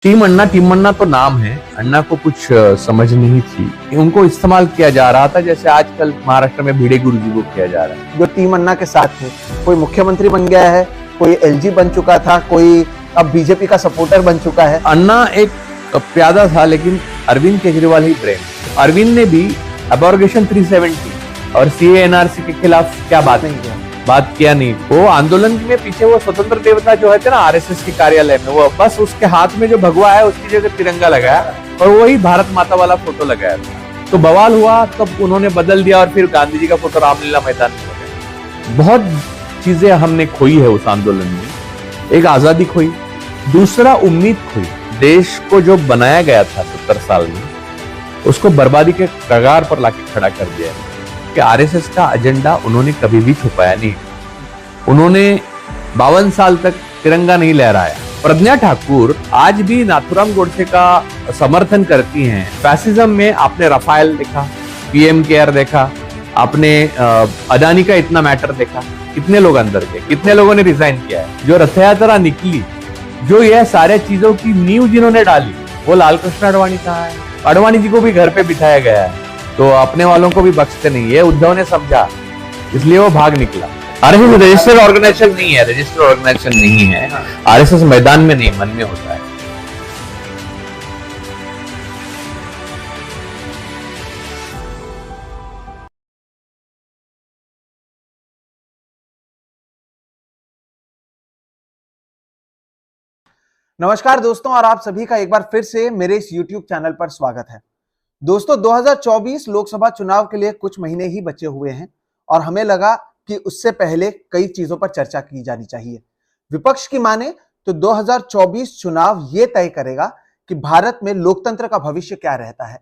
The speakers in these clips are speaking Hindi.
टीम अन्ना तो नाम है। अन्ना को कुछ समझ नहीं थी, उनको इस्तेमाल किया जा रहा था जैसे आजकल महाराष्ट्र में भिड़े गुरुजी को किया जा रहा है। जो टीम अन्ना के साथ थे, कोई मुख्यमंत्री बन गया है, कोई एलजी बन चुका था, कोई अब बीजेपी का सपोर्टर बन चुका है। अन्ना एक प्यादा था, लेकिन अरविंद केजरीवाल ही ब्रेन। अरविंद ने भी अबॉर्गेशन 370 और सीए एनआरसी के खिलाफ क्या बात किया नहीं। वो आंदोलन में पीछे वो स्वतंत्र देवता जो है थे ना आरएसएस के कार्यालय में, वो बस उसके हाथ में जो भगवा है उसकी जगह तिरंगा लगाया और वही भारत माता वाला फोटो लगाया था। तो बवाल हुआ, तब उन्होंने बदल दिया और फिर गांधी जी का फोटो रामलीला मैदान में लगाया। बहुत चीजें हमने खोई है उस आंदोलन में। एक आजादी खोई, दूसरा उम्मीद खोई। देश को जो बनाया गया था 70 साल में, उसको बर्बादी के कगार पर लाके खड़ा कर दिया है। कि आरएसएस का एजेंडा उन्होंने कभी भी छुपाया नहीं। उन्होंने 52 साल तक तिरंगा नहीं लहराया। प्रज्ञा ठाकुर आज भी नाथुराम गोडसे का समर्थन करती हैं। फैसिज्म में आपने रफाल देखा, पीएम केयर देखा, आपने अदानी का इतना मैटर देखा। कितने लोग अंदर गए, कितने लोगों ने रिजाइन किया है। जो रथ यात्रा निकली, जो यह सारे चीजों की नींव जिन्होंने डाली, वो लाल कृष्ण आडवाणी कहाँ है? आडवाणी जी को भी घर पे बिठाया गया है, तो अपने वालों को भी बख्शते नहीं। ये उद्धव ने समझा, इसलिए वो भाग निकला। आरएसएस रजिस्टर्ड ऑर्गेनाइजेशन नहीं है, रजिस्टर्ड ऑर्गेनाइजेशन नहीं है। आरएसएस मैदान में नहीं, मन में होता है। नमस्कार दोस्तों, और आप सभी का एक बार फिर से मेरे इस YouTube चैनल पर स्वागत है। दोस्तों, 2024 लोकसभा चुनाव के लिए कुछ महीने ही बचे हुए हैं और हमें लगा कि उससे पहले कई चीजों पर चर्चा की जानी चाहिए। विपक्ष की माने तो 2024 चुनाव ये तय करेगा कि भारत में लोकतंत्र का भविष्य क्या रहता है।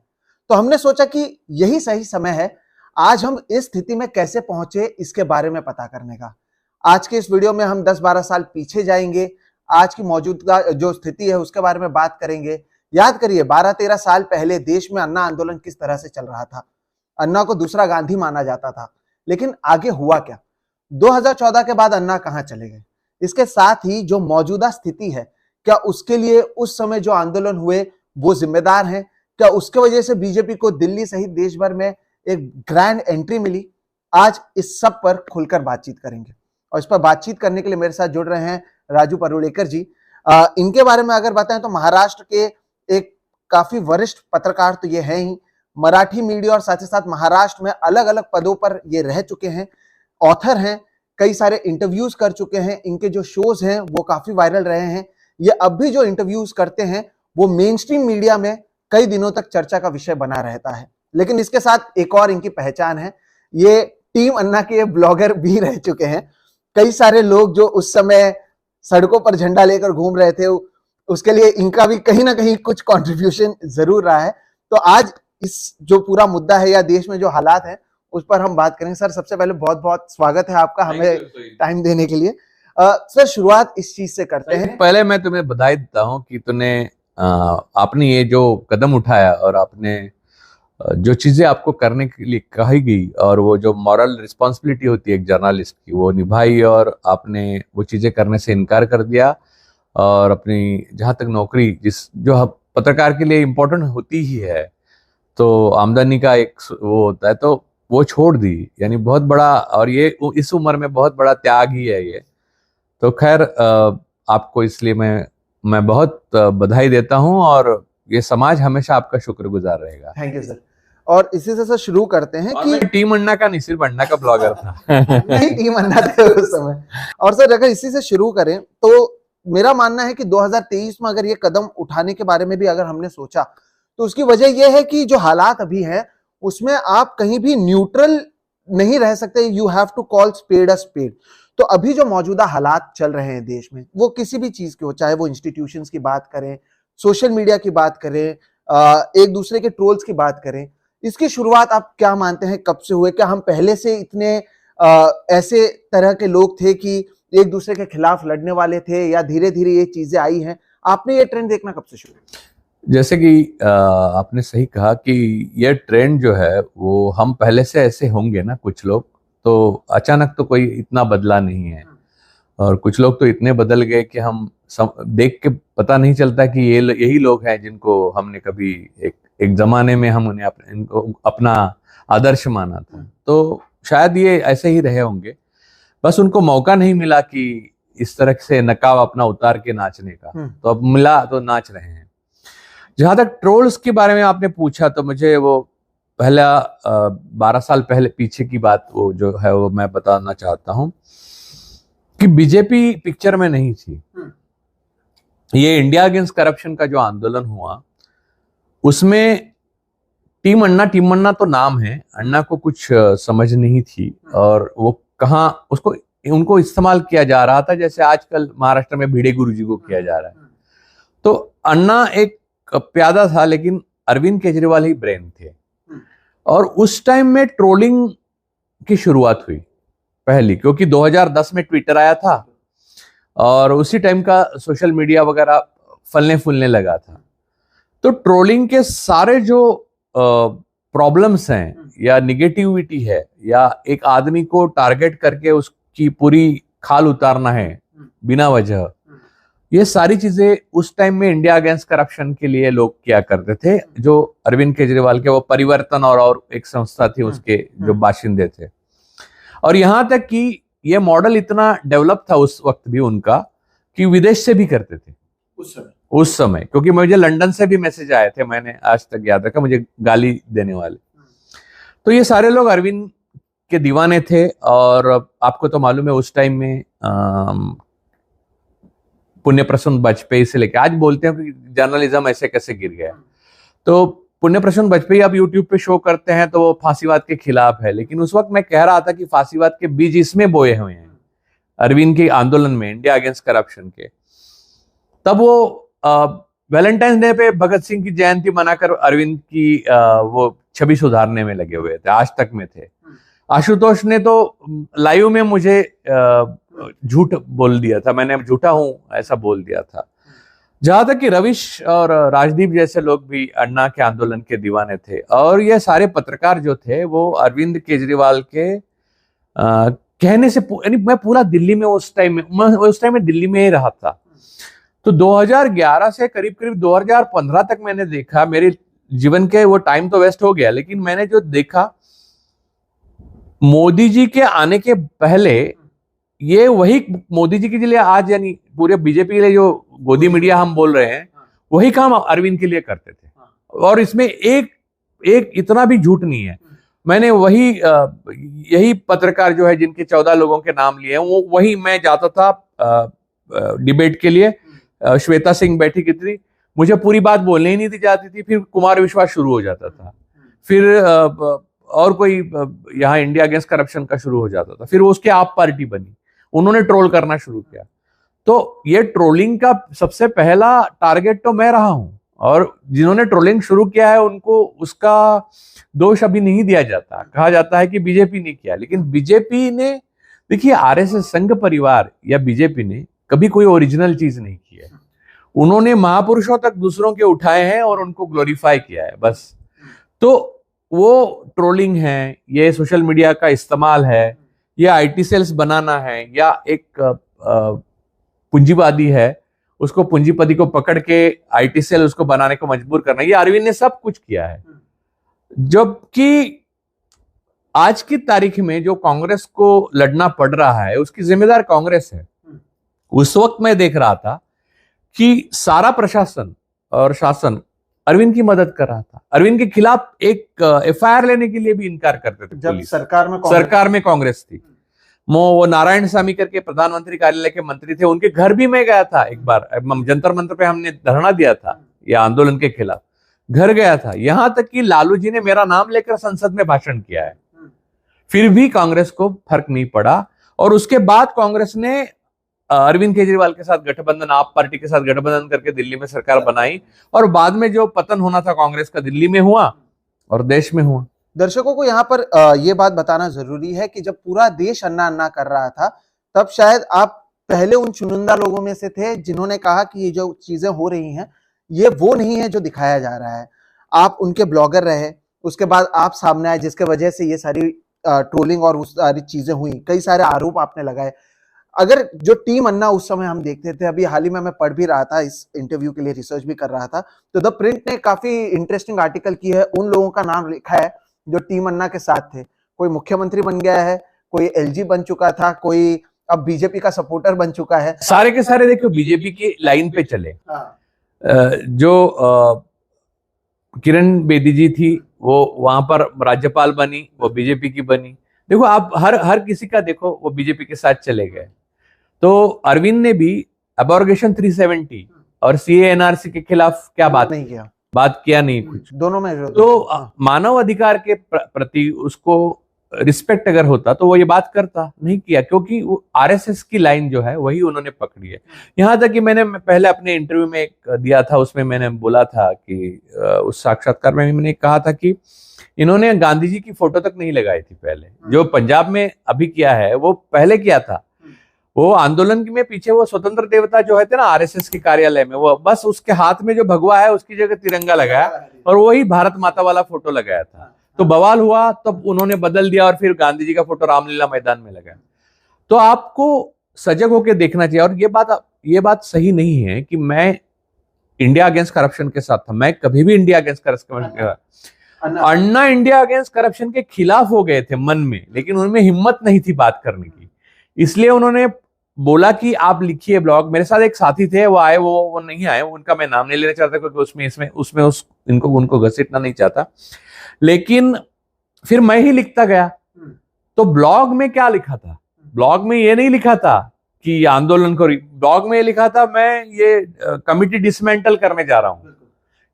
तो हमने सोचा कि यही सही समय है आज हम इस स्थिति में कैसे पहुंचे इसके बारे में पता करने का। आज के इस वीडियो में हम 10-12 साल पीछे जाएंगे, आज की मौजूदा जो स्थिति है उसके बारे में बात करेंगे। याद करिए, 12-13 साल पहले देश में अन्ना आंदोलन किस तरह से चल रहा था। अन्ना को दूसरा गांधी माना जाता था, लेकिन आगे हुआ क्या? 2014 के बाद अन्ना कहां चले गए? इसके साथ ही जो मौजूदा स्थिति है, क्या उसके लिए उस समय जो आंदोलन हुए वो जिम्मेदार हैं? क्या उसके वजह से बीजेपी को दिल्ली सहित देश भर में एक ग्रैंड एंट्री मिली? आज इस सब पर खुलकर बातचीत करेंगे और इस पर बातचीत करने के लिए मेरे साथ जुड़ रहे हैं राजू परुलेकर जी। इनके बारे में अगर बताएं तो महाराष्ट्र के एक काफी वरिष्ठ पत्रकार तो ये हैं ही, मराठी मीडिया और साथ ही साथ महाराष्ट्र में अलग अलग पदों पर ये रह चुके हैं, ऑथर हैं, कई सारे इंटरव्यूज कर चुके हैं। इनके जो शोज हैं वो काफी वायरल रहे हैं। ये अब भी जो इंटरव्यूज करते हैं वो मेन स्ट्रीम मीडिया में कई दिनों तक चर्चा का विषय बना रहता है। लेकिन इसके साथ एक और इनकी पहचान है, ये टीम अन्ना के ब्लॉगर भी रह चुके हैं। कई सारे लोग जो उस समय सड़कों पर झंडा लेकर घूम रहे थे, उसके लिए इनका भी कहीं ना कहीं कुछ कंट्रीब्यूशन जरूर रहा है। तो आज इस जो पूरा मुद्दा है या देश में जो हालात है उस पर हम बात करेंगे। सर, सबसे पहले बहुत बहुत स्वागत है आपका हमें टाइम देने के लिए। सर, शुरुआत इस चीज से करते हैं। पहले मैं तुम्हें बधाई देता हूं कि तूने आपने ये जो कदम उठाया और आपने जो चीजें आपको करने के लिए कही गई और वो जो मॉरल रिस्पॉन्सिबिलिटी होती है एक जर्नलिस्ट की, वो निभाई और आपने वो चीजें करने से इनकार कर दिया और अपनी जहां तक नौकरी जो पत्रकार के लिए इम्पोर्टेंट होती ही है, तो आमदनी का एक वो होता है, तो वो छोड़ दी। यानी बहुत बड़ा, और ये इस उम्र में बहुत बड़ा त्याग ही है ये। तो खैर, आपको इसलिए मैं बहुत बधाई देता हूं और ये समाज हमेशा आपका शुक्रगुजार रहेगा। Thank you sir. और इसी से सर शुरू करते हैं कि टीम अन्ना का नहीं, सिर्फ अन्ना का ब्लॉगर था। नहीं, टीम अन्ना थे उस समय। और सर, अगर इसी से शुरू करें तो मेरा मानना है कि 2023 में अगर ये कदम उठाने के बारे में भी अगर हमने सोचा तो उसकी वजह यह है कि जो हालात अभी हैं उसमें आप कहीं भी न्यूट्रल नहीं रह सकते। You have to call spade a spade. तो अभी जो मौजूदा हालात चल रहे हैं देश में, वो किसी भी चीज के हो, चाहे वो इंस्टीट्यूशंस की बात करें, सोशल मीडिया की बात करें, एक दूसरे के ट्रोल्स की बात करें, इसकी शुरुआत आप क्या मानते हैं कब से हुए? क्या हम पहले से इतने ऐसे तरह के लोग थे कि एक दूसरे के खिलाफ लड़ने वाले थे, या धीरे धीरे ये चीजें आई हैं? आपने ये ट्रेंड देखना कब से शुरू? जैसे कि आपने सही कहा कि ये ट्रेंड जो है वो हम पहले से ऐसे होंगे ना, कुछ लोग तो अचानक तो कोई इतना बदला नहीं है, और कुछ लोग तो इतने बदल गए कि हम देख के पता नहीं चलता कि ये यही लोग हैं जिनको हमने कभी एक जमाने में हम उन्हें इनको अपना आदर्श माना था। तो शायद ये ऐसे ही रहे होंगे, बस उनको मौका नहीं मिला कि इस तरह से नकाब अपना उतार के नाचने का, तो अब मिला तो नाच रहे हैं। जहां तक ट्रोल्स के बारे में आपने पूछा, तो मुझे वो पहला 12 साल पहले पीछे की बात वो जो है वो मैं बताना चाहता हूं कि बीजेपी पिक्चर में नहीं थी। ये इंडिया अगेंस्ट करप्शन का जो आंदोलन हुआ, उसमें टीम अन्ना तो नाम है, अन्ना को कुछ समझ नहीं थी और वो कहाँ उसको उनको इस्तेमाल किया जा रहा था, जैसे आजकल महाराष्ट्र में भिड़े गुरुजी को किया जा रहा है। तो अन्ना एक प्यादा था, लेकिन अरविंद केजरीवाल ही ब्रेन थे। और उस टाइम में ट्रोलिंग की शुरुआत हुई पहली, क्योंकि 2010 में ट्विटर आया था और उसी टाइम का सोशल मीडिया वगैरह फलने फूलने लगा था। तो ट्रोलिंग के सारे जो प्रॉब्लम्स हैं या निगेटिविटी है या एक आदमी को टारगेट करके उसकी पूरी खाल उतारना है बिना वजह, ये सारी चीजें उस टाइम में इंडिया अगेंस्ट करप्शन के लिए लोग किया करते थे, जो अरविंद केजरीवाल के वो परिवर्तन और एक संस्था थी उसके जो बाशिंदे थे। और यहां तक कि ये मॉडल इतना डेवलप था उस वक्त भी उनका कि विदेश से भी करते थे उस समय, क्योंकि मुझे लंदन से भी मैसेज आए थे, मैंने आज तक याद रखा, मुझे गाली देने वाले। तो ये सारे लोग अरविंद के दीवाने थे। और आपको तो मालूम है उस टाइम में पुण्य प्रसून वाजपेयी से लेकर आज बोलते हैं कि जर्नलिज्म ऐसे कैसे गिर गया। तो पुण्य प्रसून वाजपेयी अब यूट्यूब पे शो करते हैं तो वो फांसीवाद के खिलाफ है, लेकिन उस वक्त मैं कह रहा था कि फांसीवाद के बीज इसमें बोए हुए हैं अरविंद के आंदोलन में, इंडिया अगेंस्ट करप्शन के। तब वो वैलेंटाइन डे पे भगत सिंह की जयंती मनाकर अरविंद की वो छवि सुधारने में लगे हुए थे, आज तक में थे। आशुतोष ने तो लाइव में मुझे झूठ बोल दिया था, मैंने झूठा हूं ऐसा बोल दिया था। जहां तक कि रविश और राजदीप जैसे लोग भी अन्ना के आंदोलन के दीवाने थे। और ये सारे पत्रकार जो थे वो अरविंद केजरीवाल के कहने से, यानी मैं पूरा दिल्ली में उस टाइम में दिल्ली में ही रहा था। तो 2011 से करीब 2015 तक मैंने देखा, मेरे जीवन के वो टाइम तो वेस्ट हो गया, लेकिन मैंने जो देखा मोदी जी के आने के पहले, ये वही मोदी जी के लिए आज यानी पूरे बीजेपी के लिए जो गोदी मीडिया हम बोल रहे हैं, वही काम अरविंद के लिए करते थे। और इसमें एक इतना भी झूठ नहीं है। मैंने यही पत्रकार जो है जिनके 14 लोगों के नाम लिए हैं, वो वही मैं जाता था डिबेट के लिए। श्वेता सिंह बैठी की थी, मुझे पूरी बात बोलने ही नहीं दी जाती थी, फिर कुमार विश्वास शुरू हो जाता था, फिर और कोई यहाँ इंडिया अगेंस्ट करप्शन का शुरू हो जाता था, फिर उसके आप पार्टी बनी, उन्होंने ट्रोल करना शुरू किया। तो ये ट्रोलिंग का सबसे पहला टारगेट तो मैं रहा हूं, और जिन्होंने ट्रोलिंग शुरू किया है उनको उसका दोष अभी नहीं दिया जाता। कहा जाता है कि बीजेपी ने किया, लेकिन बीजेपी ने, देखिए आरएसएस संघ परिवार या बीजेपी ने कभी कोई ओरिजिनल चीज नहीं की है। उन्होंने महापुरुषों तक दूसरों के उठाए हैं और उनको ग्लोरीफाई किया है बस। तो वो ट्रोलिंग है, ये सोशल मीडिया का इस्तेमाल है, या आईटी सेल्स बनाना है, या एक पूंजीवादी है उसको पूंजीपति को पकड़ के आईटी सेल उसको बनाने को मजबूर करना, ये अरविंद ने सब कुछ किया है। जबकि आज की तारीख में जो कांग्रेस को लड़ना पड़ रहा है उसकी जिम्मेदार कांग्रेस है। उस वक्त मैं देख रहा था कि सारा प्रशासन और शासन अरविंद की मदद कर रहा था। अरविंद के खिलाफ एक एफआईआर लेने के लिए भी इनकार करते थे जब पुलिस। सरकार में कांग्रेस थी। वो नारायण स्वामी करके प्रधानमंत्री कार्यालय के मंत्री थे, उनके घर भी मैं गया था एक बार, जंतर मंतर पे हमने धरना दिया था ये आंदोलन के खिलाफ, घर गया था। यहां तक कि लालू जी ने मेरा नाम लेकर संसद में भाषण किया है, फिर भी कांग्रेस को फर्क नहीं पड़ा। और उसके बाद कांग्रेस ने अरविंद केजरीवाल के साथ गठबंधन, आप पार्टी के साथ गठबंधन करके दिल्ली में सरकार बनाई, और बाद में जो पतन होना था कांग्रेस का दिल्ली में हुआ और देश में हुआ। दर्शकों को यहाँ पर ये बात बताना जरूरी है कि जब पूरा देश अन्ना अन्ना कर रहा था, तब शायद आप पहले उन चुनिंदा लोगों में से थे जिन्होंने कहा कि ये जो चीजें हो रही हैं ये वो नहीं है जो दिखाया जा रहा है। आप उनके ब्लॉगर रहे, उसके बाद आप सामने आए, जिसके वजह से ये सारी ट्रोलिंग और उस सारी चीजें हुई, कई सारे आरोप आपने लगाए। अगर जो टीम अन्ना उस समय हम देखते थे, अभी हाल ही में मैं पढ़ भी रहा था, इस इंटरव्यू के लिए रिसर्च भी कर रहा था, तो द प्रिंट ने काफी इंटरेस्टिंग आर्टिकल की है, उन लोगों का नाम लिखा है जो टीम अन्ना के साथ थे। कोई मुख्यमंत्री बन गया है, कोई एलजी बन चुका था, कोई अब बीजेपी का सपोर्टर बन चुका है। सारे के सारे देखो बीजेपी की लाइन पे चले। जो किरण बेदी जी थी वो वहां पर राज्यपाल बनी, वो बीजेपी की बनी। देखो आप हर किसी का देखो वो बीजेपी के साथ चले गए। तो अरविंद ने भी अबॉर्गेशन 370 और सीएएनआरसी के खिलाफ क्या बात नहीं किया, बात किया नहीं कुछ दोनों में तो मानव अधिकार के प्रति उसको रिस्पेक्ट अगर होता तो वो ये बात करता, नहीं किया, क्योंकि वो आरएसएस की लाइन जो है वही उन्होंने पकड़ी है। यहां तक कि मैंने पहले अपने इंटरव्यू में एक दिया था, उसमें मैंने बोला था कि उस साक्षात्कार में मैंने कहा था कि इन्होंने गांधी जी की फोटो तक नहीं लगाई थी पहले, जो पंजाब में अभी किया है वो पहले किया था। वो आंदोलन में पीछे वो स्वतंत्र देवता जो है थे ना आरएसएस के कार्यालय में, वो बस उसके हाथ में जो भगवा है उसकी जगह तिरंगा लगाया और वही भारत माता वाला फोटो लगाया था। तो बवाल हुआ, तब उन्होंने बदल दिया और फिर गांधी जी का फोटो रामलीला मैदान में लगाया। तो आपको सजग होकर देखना चाहिए। और ये बात सही नहीं है कि मैं इंडिया अगेंस्ट करप्शन के साथ था, मैं कभी भी इंडिया अगेंस्ट करप्शन, अन्ना इंडिया अगेंस्ट करप्शन के खिलाफ हो गए थे मन में, लेकिन उनमें हिम्मत नहीं थी बात करने की, इसलिए उन्होंने बोला कि आप लिखिए ब्लॉग। मेरे साथ एक साथी थे, वो आए, वो नहीं आए, उनका मैं नाम नहीं लेना चाहता क्योंकि उसमें उनको घसीटना नहीं चाहता, लेकिन फिर मैं ही लिखता गया। तो ब्लॉग में क्या लिखा था? ब्लॉग में ये नहीं लिखा था कि आंदोलन को, ब्लॉग में लिखा था मैं ये कमिटी डिसमेंटल करने जा रहा हूं,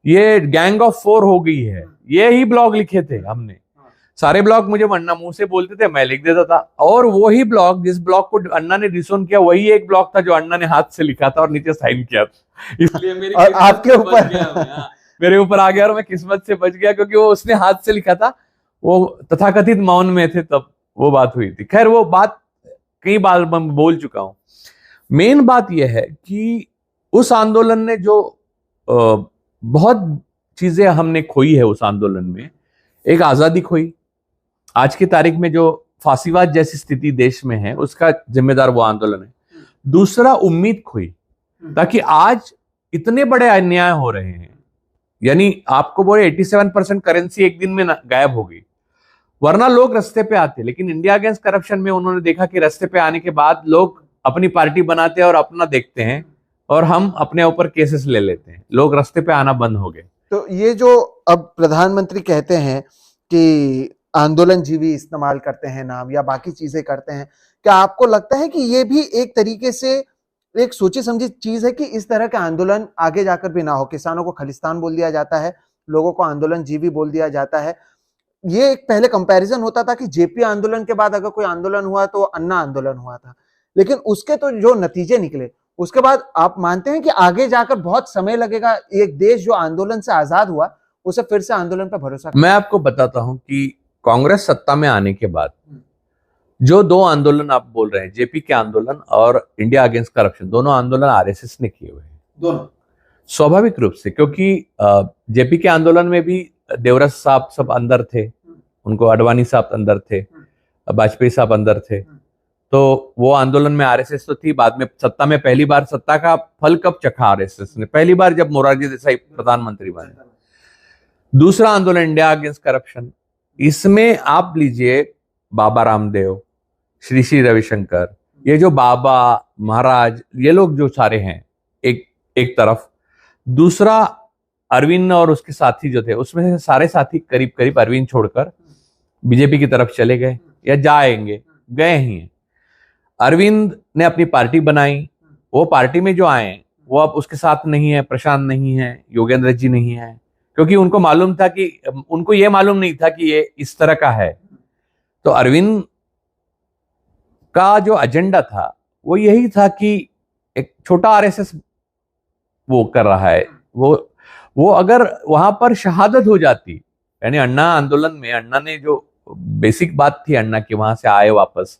ये गैंग ऑफ 4 हो गई है, ये ही ब्लॉग लिखे थे हमने। सारे ब्लॉग मुझे अन्ना मुंह से बोलते थे, मैं लिख देता था। और वही ब्लॉग, जिस ब्लॉग को अन्ना ने डिसोन किया, वही एक ब्लॉग था जो अन्ना ने हाथ से लिखा था और नीचे साइन किया था। इसलिए मेरी आपके ऊपर मेरे ऊपर आ गया और मैं किस्मत से बच गया, क्योंकि वो उसने हाथ से लिखा था। वो तथाकथित मौन में थे तब वो बात हुई थी। खैर वो बात कई बार मैं बोल चुका हूं। मेन बात यह है कि उस आंदोलन ने जो बहुत चीजें हमने खोई है उस आंदोलन में। एक आजादी खोई, आज की तारीख में जो फांसीवाद जैसी स्थिति देश में है उसका जिम्मेदार वो आंदोलन है। दूसरा, उम्मीद खोई, ताकि आज इतने बड़े अन्याय हो रहे हैं, यानी आपको बोले 87% करेंसी एक दिन में गायब हो गई, वरना लोग रास्ते पे आते। लेकिन इंडिया अगेंस्ट करप्शन में उन्होंने देखा कि रास्ते पे आने के बाद लोग अपनी पार्टी बनाते हैं और अपना देखते हैं, और हम अपने ऊपर केसेस ले लेते हैं, लोग रास्ते पे आना बंद हो गए। तो ये जो अब प्रधानमंत्री कहते हैं कि आंदोलन जीवी इस्तेमाल करते हैं नाम, या बाकी चीजें करते हैं, क्या आपको लगता है कि ये भी एक तरीके से एक सोची समझी चीज है कि इस तरह के आंदोलन आगे जाकर भी ना हो? किसानों को खालिस्तान बोल दिया जाता है, लोगों को आंदोलन जीवी बोल दिया जाता है। ये एक पहले कंपैरिजन होता था कि जेपी आंदोलन के बाद अगर कोई आंदोलन हुआ तो अन्ना आंदोलन हुआ था, लेकिन उसके तो जो नतीजे निकले उसके बाद आप मानते हैं कि आगे जाकर बहुत समय लगेगा एक देश जो आंदोलन से आजाद हुआ उसे फिर से आंदोलन पर भरोसा? मैं आपको बताता हूं कि कांग्रेस सत्ता में आने के बाद जो 2 आंदोलन आप बोल रहे हैं, जेपी के आंदोलन और इंडिया अगेंस्ट करप्शन, दोनों आंदोलन आरएसएस ने किए हुए हैं। दोनों स्वाभाविक रूप से, क्योंकि जेपी के आंदोलन में भी देवराज साहब सब अंदर थे, उनको अडवाणी साहब अंदर थे, वाजपेयी साहब अंदर थे, तो वो आंदोलन में आरएसएस तो थी। बाद में सत्ता में पहली बार सत्ता का फल कब चखा आरएसएस ने? पहली बार जब मोरारजी देसाई प्रधानमंत्री बने। दूसरा आंदोलन इंडिया अगेंस्ट करप्शन, इसमें आप लीजिए बाबा रामदेव, श्री श्री रविशंकर, ये जो बाबा महाराज, ये लोग जो सारे हैं एक तरफ, दूसरा अरविंद और उसके साथी जो थे, उसमें से सारे साथी करीब करीब अरविंद छोड़कर बीजेपी की तरफ चले गए या जाएंगे, गए ही हैं। अरविंद ने अपनी पार्टी बनाई, वो पार्टी में जो आए वो अब उसके साथ नहीं है, प्रशांत नहीं है, योगेंद्र जी नहीं है, क्योंकि उनको मालूम था कि, उनको ये मालूम नहीं था कि ये इस तरह का है। तो अरविंद का जो एजेंडा था वो यही था कि एक छोटा आरएसएस वो कर रहा है, वो अगर वहां पर शहादत हो जाती, यानी अन्ना आंदोलन में अन्ना ने जो बेसिक बात थी अन्ना की, वहां से आए वापस,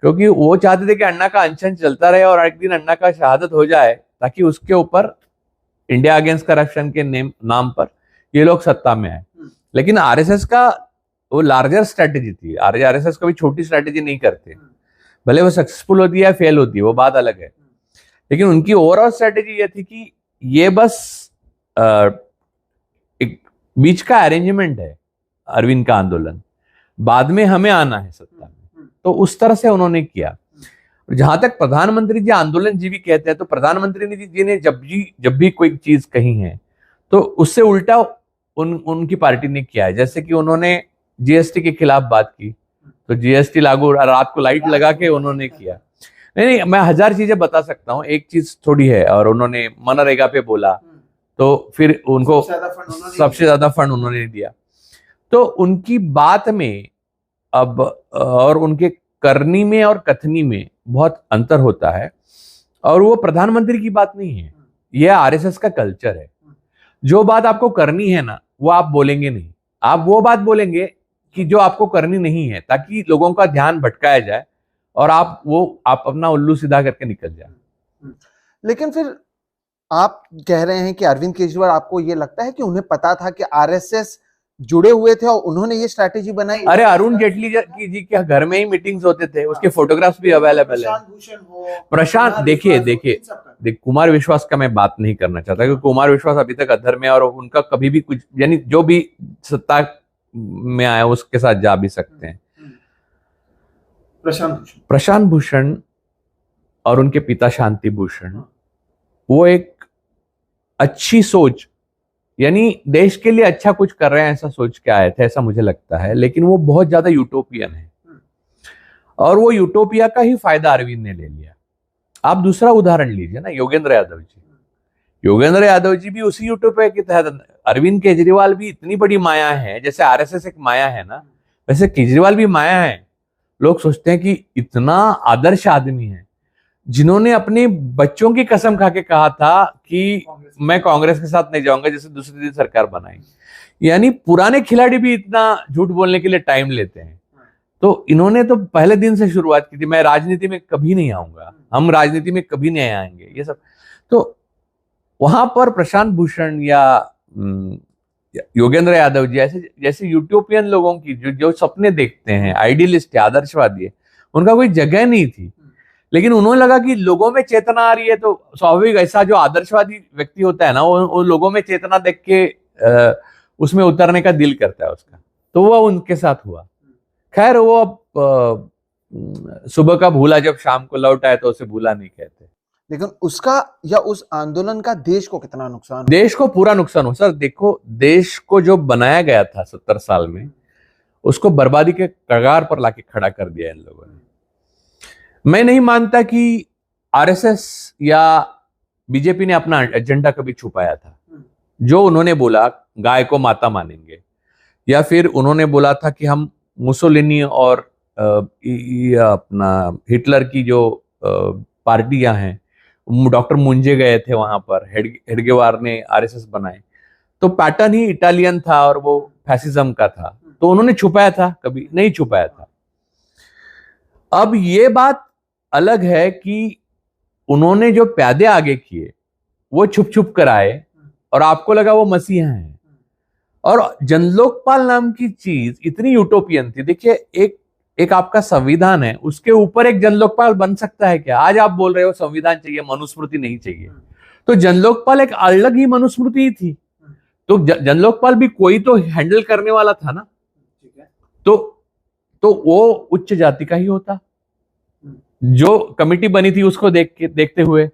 क्योंकि वो चाहते थे कि अन्ना का अनशन चलता रहे और एक दिन अन्ना का शहादत हो जाए, ताकि उसके ऊपर इंडिया अगेंस्ट करप्शन के नाम पर ये लोग सत्ता में आए। लेकिन आरएसएस का वो लार्जर स्ट्रेटेजी थी, आरएसएस कभी छोटी स्ट्रेटेजी नहीं करते। भले वो सक्सेसफुल होती है या फेल होती है वो बात अलग है, लेकिन उनकी ओवरऑल स्ट्रेटेजी ये थी कि ये बस एक बीच का अरेंजमेंट है अरविंद का आंदोलन, बाद में हमें आना है सत्ता में, तो उस तरह से उन्होंने किया। जहां तक प्रधानमंत्री जी आंदोलन जीवी कहते हैं, तो प्रधानमंत्री जी ने जब भी कोई चीज कही है तो उससे उल्टा उनकी पार्टी ने किया है। जैसे कि उन्होंने जीएसटी के खिलाफ बात की, तो जीएसटी लागू रात को लाइट लगा के उन्होंने किया। नहीं, मैं हजार चीजें बता सकता हूँ, एक चीज थोड़ी है। और उन्होंने मनरेगा पे बोला, तो फिर उनको सबसे ज्यादा फंड उन्होंने दिया। तो उनकी बात में अब और उनके करनी में और कथनी में बहुत अंतर होता है, और वो प्रधानमंत्री की बात नहीं है, यह आरएसएस का कल्चर है। जो बात आपको करनी है ना, वो आप बोलेंगे नहीं, आप वो बात बोलेंगे कि जो आपको करनी नहीं है, ताकि लोगों का ध्यान भटकाया जाए और आप अपना उल्लू सीधा करके निकल जाए। लेकिन फिर आप कह रहे हैं कि अरविंद केजरीवाल, आपको ये लगता है कि उन्हें पता था कि आरएसएस जुड़े हुए थे और उन्होंने ये स्ट्रैटेजी बनाई? अरे अरुण जेटली जी के घर में ही मीटिंग्स होते थे, उसके फोटोग्राफ्स भी अवेलेबल है। प्रशांत, देखिए कुमार विश्वास का मैं बात नहीं करना चाहता, क्योंकि कुमार विश्वास अभी तक अधर्म है और उनका कभी भी कुछ, यानी जो भी सत्ता में आया उसके साथ जा भी सकते हैं। प्रशांत भूषण और उनके पिता शांति भूषण, वो एक अच्छी सोच, यानी देश के लिए अच्छा कुछ कर रहे हैं ऐसा सोच के आए थे, ऐसा मुझे लगता है। लेकिन वो बहुत ज्यादा यूटोपियन है, और वो यूटोपिया का ही फायदा अरविंद ने ले लिया। आप दूसरा उदाहरण लीजिए ना, योगेंद्र यादव जी। योगेंद्र यादव जी भी उसी यूटोपिया के तहत, अरविंद केजरीवाल भी इतनी बड़ी माया है, जैसे आरएसएस एक माया है ना, वैसे केजरीवाल भी माया है। लोग सोचते हैं कि इतना आदर्श आदमी है, जिन्होंने अपने बच्चों की कसम खा के कहा था कि मैं कांग्रेस के साथ नहीं जाऊंगा, जैसे दूसरे दिन सरकार बनाई। यानी पुराने खिलाड़ी भी इतना झूठ बोलने के लिए टाइम लेते हैं। तो इन्होंने तो पहले दिन से शुरुआत की थी, मैं राजनीति में कभी नहीं आऊंगा, हम राजनीति में कभी नहीं आएंगे, ये सब। तो वहां पर प्रशांत भूषण या योगेंद्र यादव जी जैसे यूटोपियन लोगों की जो सपने देखते हैं, आइडियलिस्ट है, आदर्शवादी है, उनका कोई जगह नहीं थी। लेकिन उन्होंने लगा कि लोगों में चेतना आ रही है, तो स्वाभाविक ऐसा जो आदर्शवादी व्यक्ति होता है ना, वो लोगों में चेतना देख के उसमें उतरने का दिल करता है उसका। तो वो उनके साथ हुआ। खैर, वो अब सुबह का भूला जब शाम को लौट आए, तो उसे भूला नहीं कहते। लेकिन उसका या उस आंदोलन का देश को कितना नुकसान? देश को पूरा नुकसान हो सर। देखो, देश को जो बनाया गया था 70 साल में, उसको बर्बादी के कगार पर लाके खड़ा कर दिया इन लोगों ने। मैं नहीं मानता कि आरएसएस या बीजेपी ने अपना एजेंडा कभी छुपाया था। जो उन्होंने बोला गाय को माता मानेंगे, या फिर उन्होंने बोला था कि हम मुसोलिनी और अपना हिटलर की जो पार्टियां हैं, डॉक्टर मुंजे गए थे वहां पर, हेडगेवार ने आरएसएस बनाए, तो पैटर्न ही इटालियन था और वो फैसिज्म का था। तो उन्होंने छुपाया था? कभी नहीं छुपाया था। अब ये बात अलग है कि उन्होंने जो प्यादे आगे किए वो छुप छुप कर आए और आपको लगा वो मसीहा हैं। और जनलोकपाल नाम की चीज इतनी यूटोपियन थी। देखिए, एक आपका संविधान है, उसके ऊपर एक जनलोकपाल बन सकता है क्या? आज आप बोल रहे हो संविधान चाहिए, मनुस्मृति नहीं चाहिए, तो जनलोकपाल एक अलग ही मनुस्मृति ही थी। तो जनलोकपाल भी कोई तो हैंडल करने वाला था ना, तो वो उच्च जाति का ही होता। जो कमिटी बनी थी उसको देखते हुए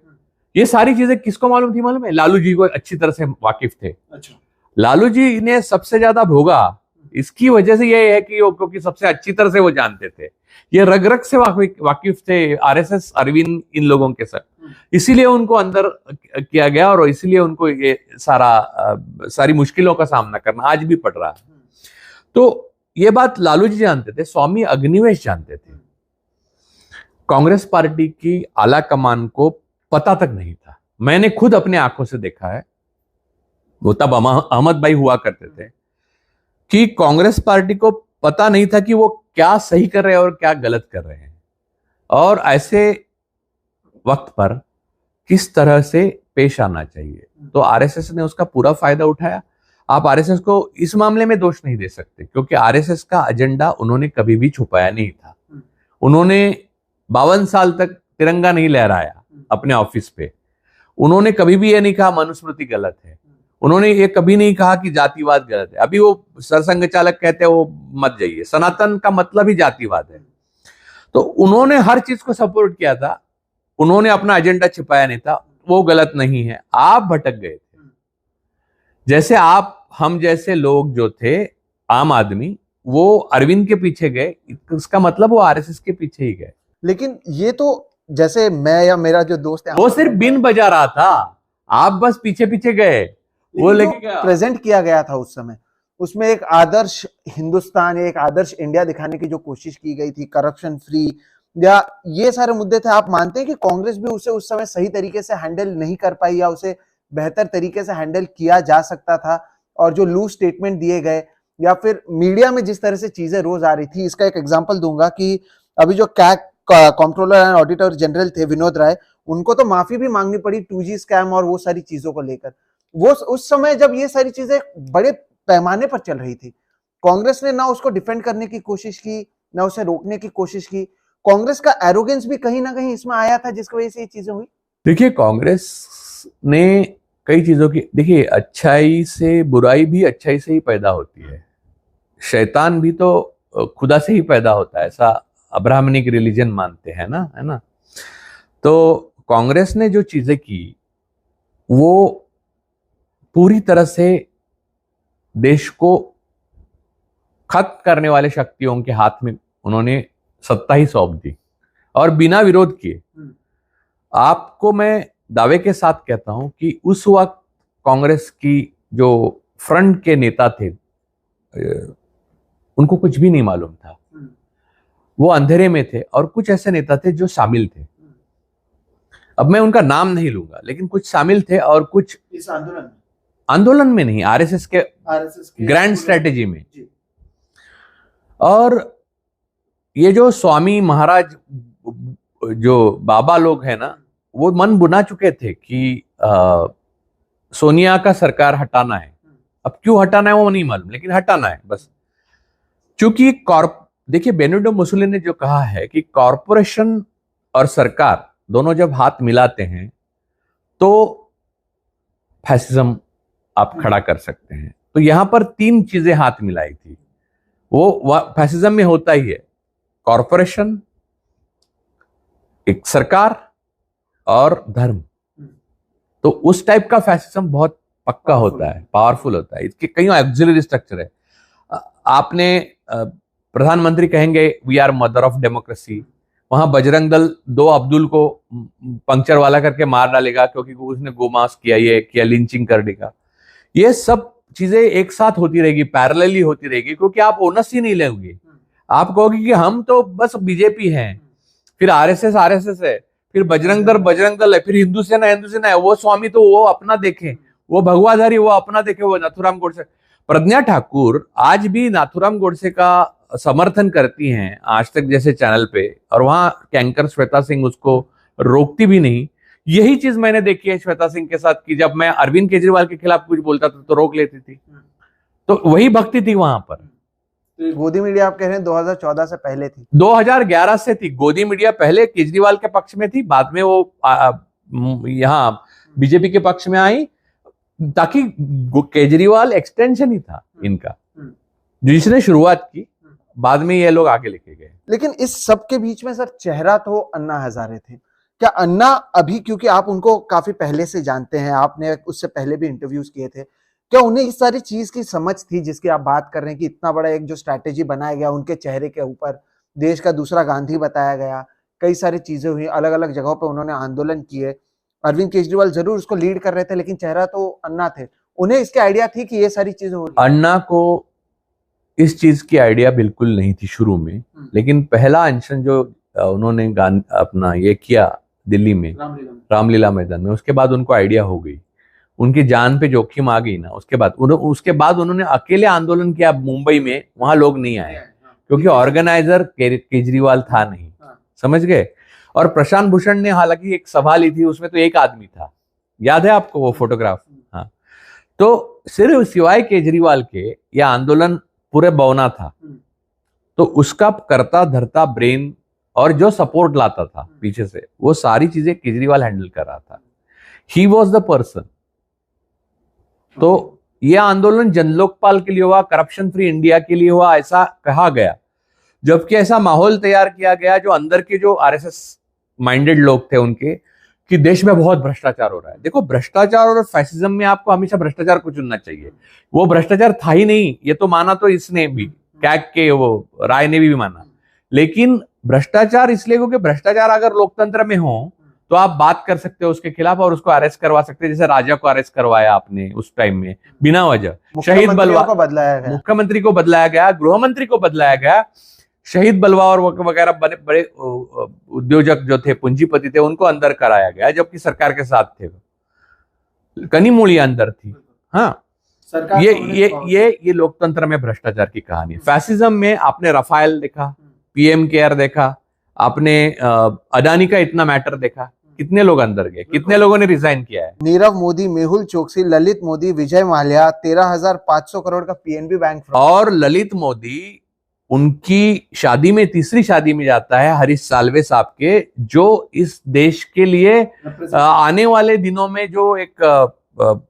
ये सारी चीजें किसको मालूम थी? मालूम है, लालू जी को अच्छी तरह से वाकिफ थे। अच्छा। लालू जी ने सबसे ज्यादा भोगा, इसकी वजह से ये है कि क्योंकि सबसे अच्छी तरह से वो जानते थे, ये रग रग से वाकिफ थे आरएसएस, अरविंद, इन लोगों के साथ, इसीलिए उनको अंदर किया गया और इसीलिए उनको ये सारी मुश्किलों का सामना करना आज भी पड़ रहा है। तो ये बात लालू जी जानते थे, स्वामी अग्निवेश जानते थे। कांग्रेस पार्टी की आला कमान को पता तक नहीं था। मैंने खुद अपने आंखों से देखा है, वो तब अहमद भाई हुआ करते थे, कि कांग्रेस पार्टी को पता नहीं था कि वो क्या सही कर रहे हैं और क्या गलत कर रहे हैं, और ऐसे वक्त पर किस तरह से पेश आना चाहिए। तो आरएसएस ने उसका पूरा फायदा उठाया। आप आरएसएस को इस मामले में दोष नहीं दे सकते, क्योंकि आरएसएस का एजेंडा उन्होंने कभी भी छुपाया नहीं था। उन्होंने 52 साल तक तिरंगा नहीं लहराया अपने ऑफिस पे। उन्होंने कभी भी ये नहीं कहा मनुस्मृति गलत है, उन्होंने ये कभी नहीं कहा कि जातिवाद गलत है। अभी वो सरसंघ चालक कहते हैं वो मत जाइए, सनातन का मतलब ही जातिवाद है। तो उन्होंने हर चीज को सपोर्ट किया था, उन्होंने अपना एजेंडा छिपाया नहीं था, वो गलत नहीं है। आप भटक गए थे, जैसे आप हम जैसे लोग जो थे आम आदमी, वो अरविंद के पीछे गए, इसका मतलब वो आरएसएस के पीछे ही गए। लेकिन ये तो जैसे मैं या मेरा जो दोस्त है वो सिर्फ बिन बजा रहा था, आप बस पीछे पीछे गए। वो लेके प्रेजेंट किया गया था उस समय, उसमें एक आदर्श हिंदुस्तान, एक आदर्श इंडिया दिखाने की जो कोशिश की गई थी, करप्शन फ्री या ये सारे मुद्दे थे। आप मानते हैं कि कांग्रेस भी उसे उस समय सही तरीके से हैंडल नहीं कर पाई या उसे बेहतर तरीके से हैंडल किया जा सकता था? और जो लूज स्टेटमेंट दिए गए या फिर मीडिया में जिस तरह से चीजें रोज आ रही थी, इसका एक एग्जांपल दूंगा कि अभी जो CAG controller and auditor general थे विनोद राय, उनको तो माफी भी मांगनी पड़ी 2G स्कैम और वो सारी चीजों को लेकर। वो उस समय जब ये सारी चीजें बड़े पैमाने पर चल रही थी, कांग्रेस ने ना उसको डिफेंड करने की कोशिश की, ना उसे रोकने की कोशिश की। कांग्रेस का एरोगेंस भी कहीं ना कहीं इसमें आया था, जिसकी वजह से ये चीजें हुई। देखिए, कांग्रेस ने कई चीजों की, देखिए अच्छाई से, बुराई भी अच्छाई से ही पैदा होती है, शैतान भी तो खुदा से ही पैदा होता है, ऐसा अब्राह्मणिक रिलीजन मानते हैं ना, है ना। तो कांग्रेस ने जो चीजें की वो पूरी तरह से देश को खत्म करने वाले शक्तियों के हाथ में उन्होंने सत्ता ही सौंप दी, और बिना विरोध किए। आपको मैं दावे के साथ कहता हूं कि उस वक्त कांग्रेस की जो फ्रंट के नेता थे, उनको कुछ भी नहीं मालूम था, वो अंधेरे में थे, और कुछ ऐसे नेता थे जो शामिल थे। अब मैं उनका नाम नहीं लूंगा, लेकिन कुछ शामिल थे और कुछ इस आंदोलन में नहीं, आरएसएस के ग्रैंड स्ट्रेटेजी में। और ये जो स्वामी महाराज, जो बाबा लोग हैं ना, वो मन बुना चुके थे कि सोनिया का सरकार हटाना है। अब क्यों हटाना है वो नहीं मालूम, लेकिन हटाना है बस। क्योंकि देखिए, बेनिटो मुसोलिनी ने जो कहा है कि कॉरपोरेशन और सरकार दोनों जब हाथ मिलाते हैं तो फैसिज्म आप खड़ा कर सकते हैं। तो यहां पर 3 चीजें हाथ मिलाई थी, वो फैसिज्म में होता ही है, कॉरपोरेशन, एक सरकार और धर्म। तो उस टाइप का फैसिज्म बहुत पक्का होता है, पावरफुल होता है, इसके कई ऑक्सिलरी स्ट्रक्चर है। आपने प्रधानमंत्री कहेंगे we are mother of democracy, वहां बजरंग दल 2 अब्दुल को पंक्चर वाला करके मार डालेगा क्योंकि उसने गोमांस किया, ये किया, लिंचिंग कर देगा। ये सब चीजें एक साथ होती रहेगी, पैरेलली होती रहेगी, क्योंकि आप ओनस ही नहीं लेंगे। आप कहोगे कि हम तो बस बीजेपी हैं, फिर आरएसएस है, फिर बजरंग दल है, फिर हिंदू सेना है। वो स्वामी तो वो अपना देखे, वो भगवाधारी वो अपना देखे, वो नाथुराम गोडसे। प्रज्ञा ठाकुर आज भी नाथुराम गोडसे का समर्थन करती हैं आज तक जैसे चैनल पे, और वहां एंकर श्वेता सिंह उसको रोकती भी नहीं। यही चीज मैंने देखी है श्वेता सिंह के साथ कि जब मैं अरविंद केजरीवाल के खिलाफ कुछ बोलता था तो रोक लेती थी। तो वही भक्ति थी वहां पर। गोदी मीडिया आप कह रहे हैं 2014 से पहले थी? 2011 से थी गोदी मीडिया, पहले केजरीवाल के पक्ष में थी, बाद में वो यहाँ बीजेपी के पक्ष में आई, ताकि केजरीवाल एक्सटेंशन ही था इनका, जिसने शुरुआत की, बाद में ये लोग आगे लेके गए। लेकिन इस सब के बीच में सर चेहरा तो अन्ना हजारे थे। क्या अन्ना अभी, क्योंकि आप उनको काफी पहले से जानते हैं, आपने उससे पहले भी इंटरव्यूज किए थे, क्या उन्हें इस सारी चीज की समझ थी जिसकी आप बात कर रहे हैं कि इतना बड़ा एक जो स्ट्रैटेजी बनाया गया उनके चेहरे के ऊपर, देश का दूसरा गांधी बताया गया, कई सारी चीजें हुई, अलग अलग जगहों पे उन्होंने आंदोलन किए, अरविंद केजरीवाल जरूर उसको लीड कर रहे थे, लेकिन चेहरा तो अन्ना थे। उन्हें इसकी आइडिया थी कि ये सारी चीजें हो रही? अन्ना को इस चीज की आइडिया बिल्कुल नहीं थी शुरू में, लेकिन पहला अनशन जो उन्होंने अपना ये किया दिल्ली में रामलीला मैदान में, उसके बाद उनको आइडिया हो गई, उनकी जान पे जोखिम आ गई ना। उसके बाद उन्होंने अकेले आंदोलन किया मुंबई में, वहां लोग नहीं आए क्योंकि ऑर्गेनाइजर केजरीवाल था नहीं, समझ गए। और प्रशांत भूषण ने हालांकि एक सभा ली थी, उसमें तो एक आदमी था, याद है आपको वो फोटोग्राफ? हाँ, तो सिर्फ सिवाय केजरीवाल के यह आंदोलन पूरे बौना था। तो उसका करता धरता ब्रेन और जो सपोर्ट लाता था पीछे से, वो सारी चीजें केजरीवाल हैंडल कर रहा था। He was the person. तो यह आंदोलन जन लोकपाल के लिए हुआ, करप्शन फ्री इंडिया के लिए हुआ, ऐसा कहा गया, जबकि ऐसा माहौल तैयार किया गया जो अंदर के जो आरएसएस माइंडेड लोग थे उनके, कि देश में बहुत भ्रष्टाचार हो रहा है। देखो, भ्रष्टाचार और फैसिज्म में आपको हमेशा भ्रष्टाचार को चुनना चाहिए। वो भ्रष्टाचार था ही नहीं, ये तो माना तो इसने भी, कैग के वो राय ने भी माना। लेकिन भ्रष्टाचार इसलिए क्योंकि भ्रष्टाचार अगर लोकतंत्र में हो तो आप बात कर सकते हो उसके खिलाफ और उसको अरेस्ट करवा सकते हैं, जैसे राजा को अरेस्ट करवाया आपने उस टाइम में बिना वजह। शहीद बलवा को बदलाया गया, मुख्यमंत्री को बदलाया गया, गृह मंत्री को बदलाया गया, शहीद बलवा और वगैरह बड़े बड़े उद्योजक जो थे, पूंजीपति थे, उनको अंदर कराया गया, जबकि सरकार के साथ थे। कनीमोड़ी अंदर थी। हाँ, ये लोकतंत्र में भ्रष्टाचार की कहानी है। फैसिज्म में आपने राफेल देखा, पीएम केयर देखा, आपने अडानी का इतना मैटर देखा, कितने लोग अंदर गए, कितने लोगों ने रिजाइन किया है। नीरव मोदी, मेहुल चोकसी, ललित मोदी, विजय माल्या, 13,500 करोड़ का पीएनबी बैंक फ्रॉड। और ललित मोदी उनकी शादी में, तीसरी शादी में जाता है हरीश साल्वे साहब के, जो इस देश के लिए आने वाले दिनों में जो एक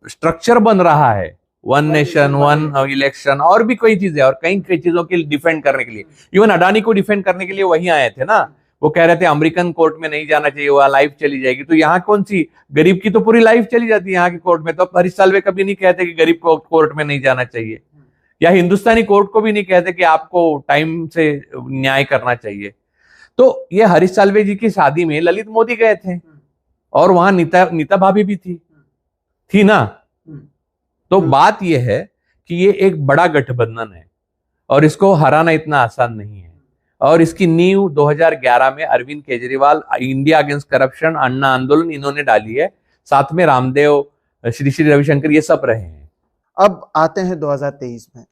स्ट्रक्चर बन रहा है, वन नेशन वन इलेक्शन, और भी कई चीजें, और कई चीजों के डिफेंड करने के लिए, इवन अडानी को डिफेंड करने के लिए वहीं आए थे ना। वो कह रहे थे अमेरिकन कोर्ट में नहीं जाना चाहिए, वहां लाइफ चली जाएगी। तो यहाँ कौन सी, गरीब की तो पूरी लाइफ चली जाती है यहाँ की कोर्ट में। तो हरीश साल्वे कभी नहीं कहते कि गरीब को कोर्ट में नहीं जाना चाहिए, या हिंदुस्तानी कोर्ट को भी नहीं कहते कि आपको टाइम से न्याय करना चाहिए। तो ये हरीश साल्वे जी की शादी में ललित मोदी गए थे, और वहां नीता भाभी भी थी ना। तो बात यह है कि ये एक बड़ा गठबंधन है, और इसको हराना इतना आसान नहीं है। और इसकी नींव 2011 में Arvind Kejriwal, India against corruption, Anna आंदोलन, इन्होंने डाली है। साथ में रामदेव, श्री रविशंकर, ये सब रहे हैं। अब आते हैं 2023 में।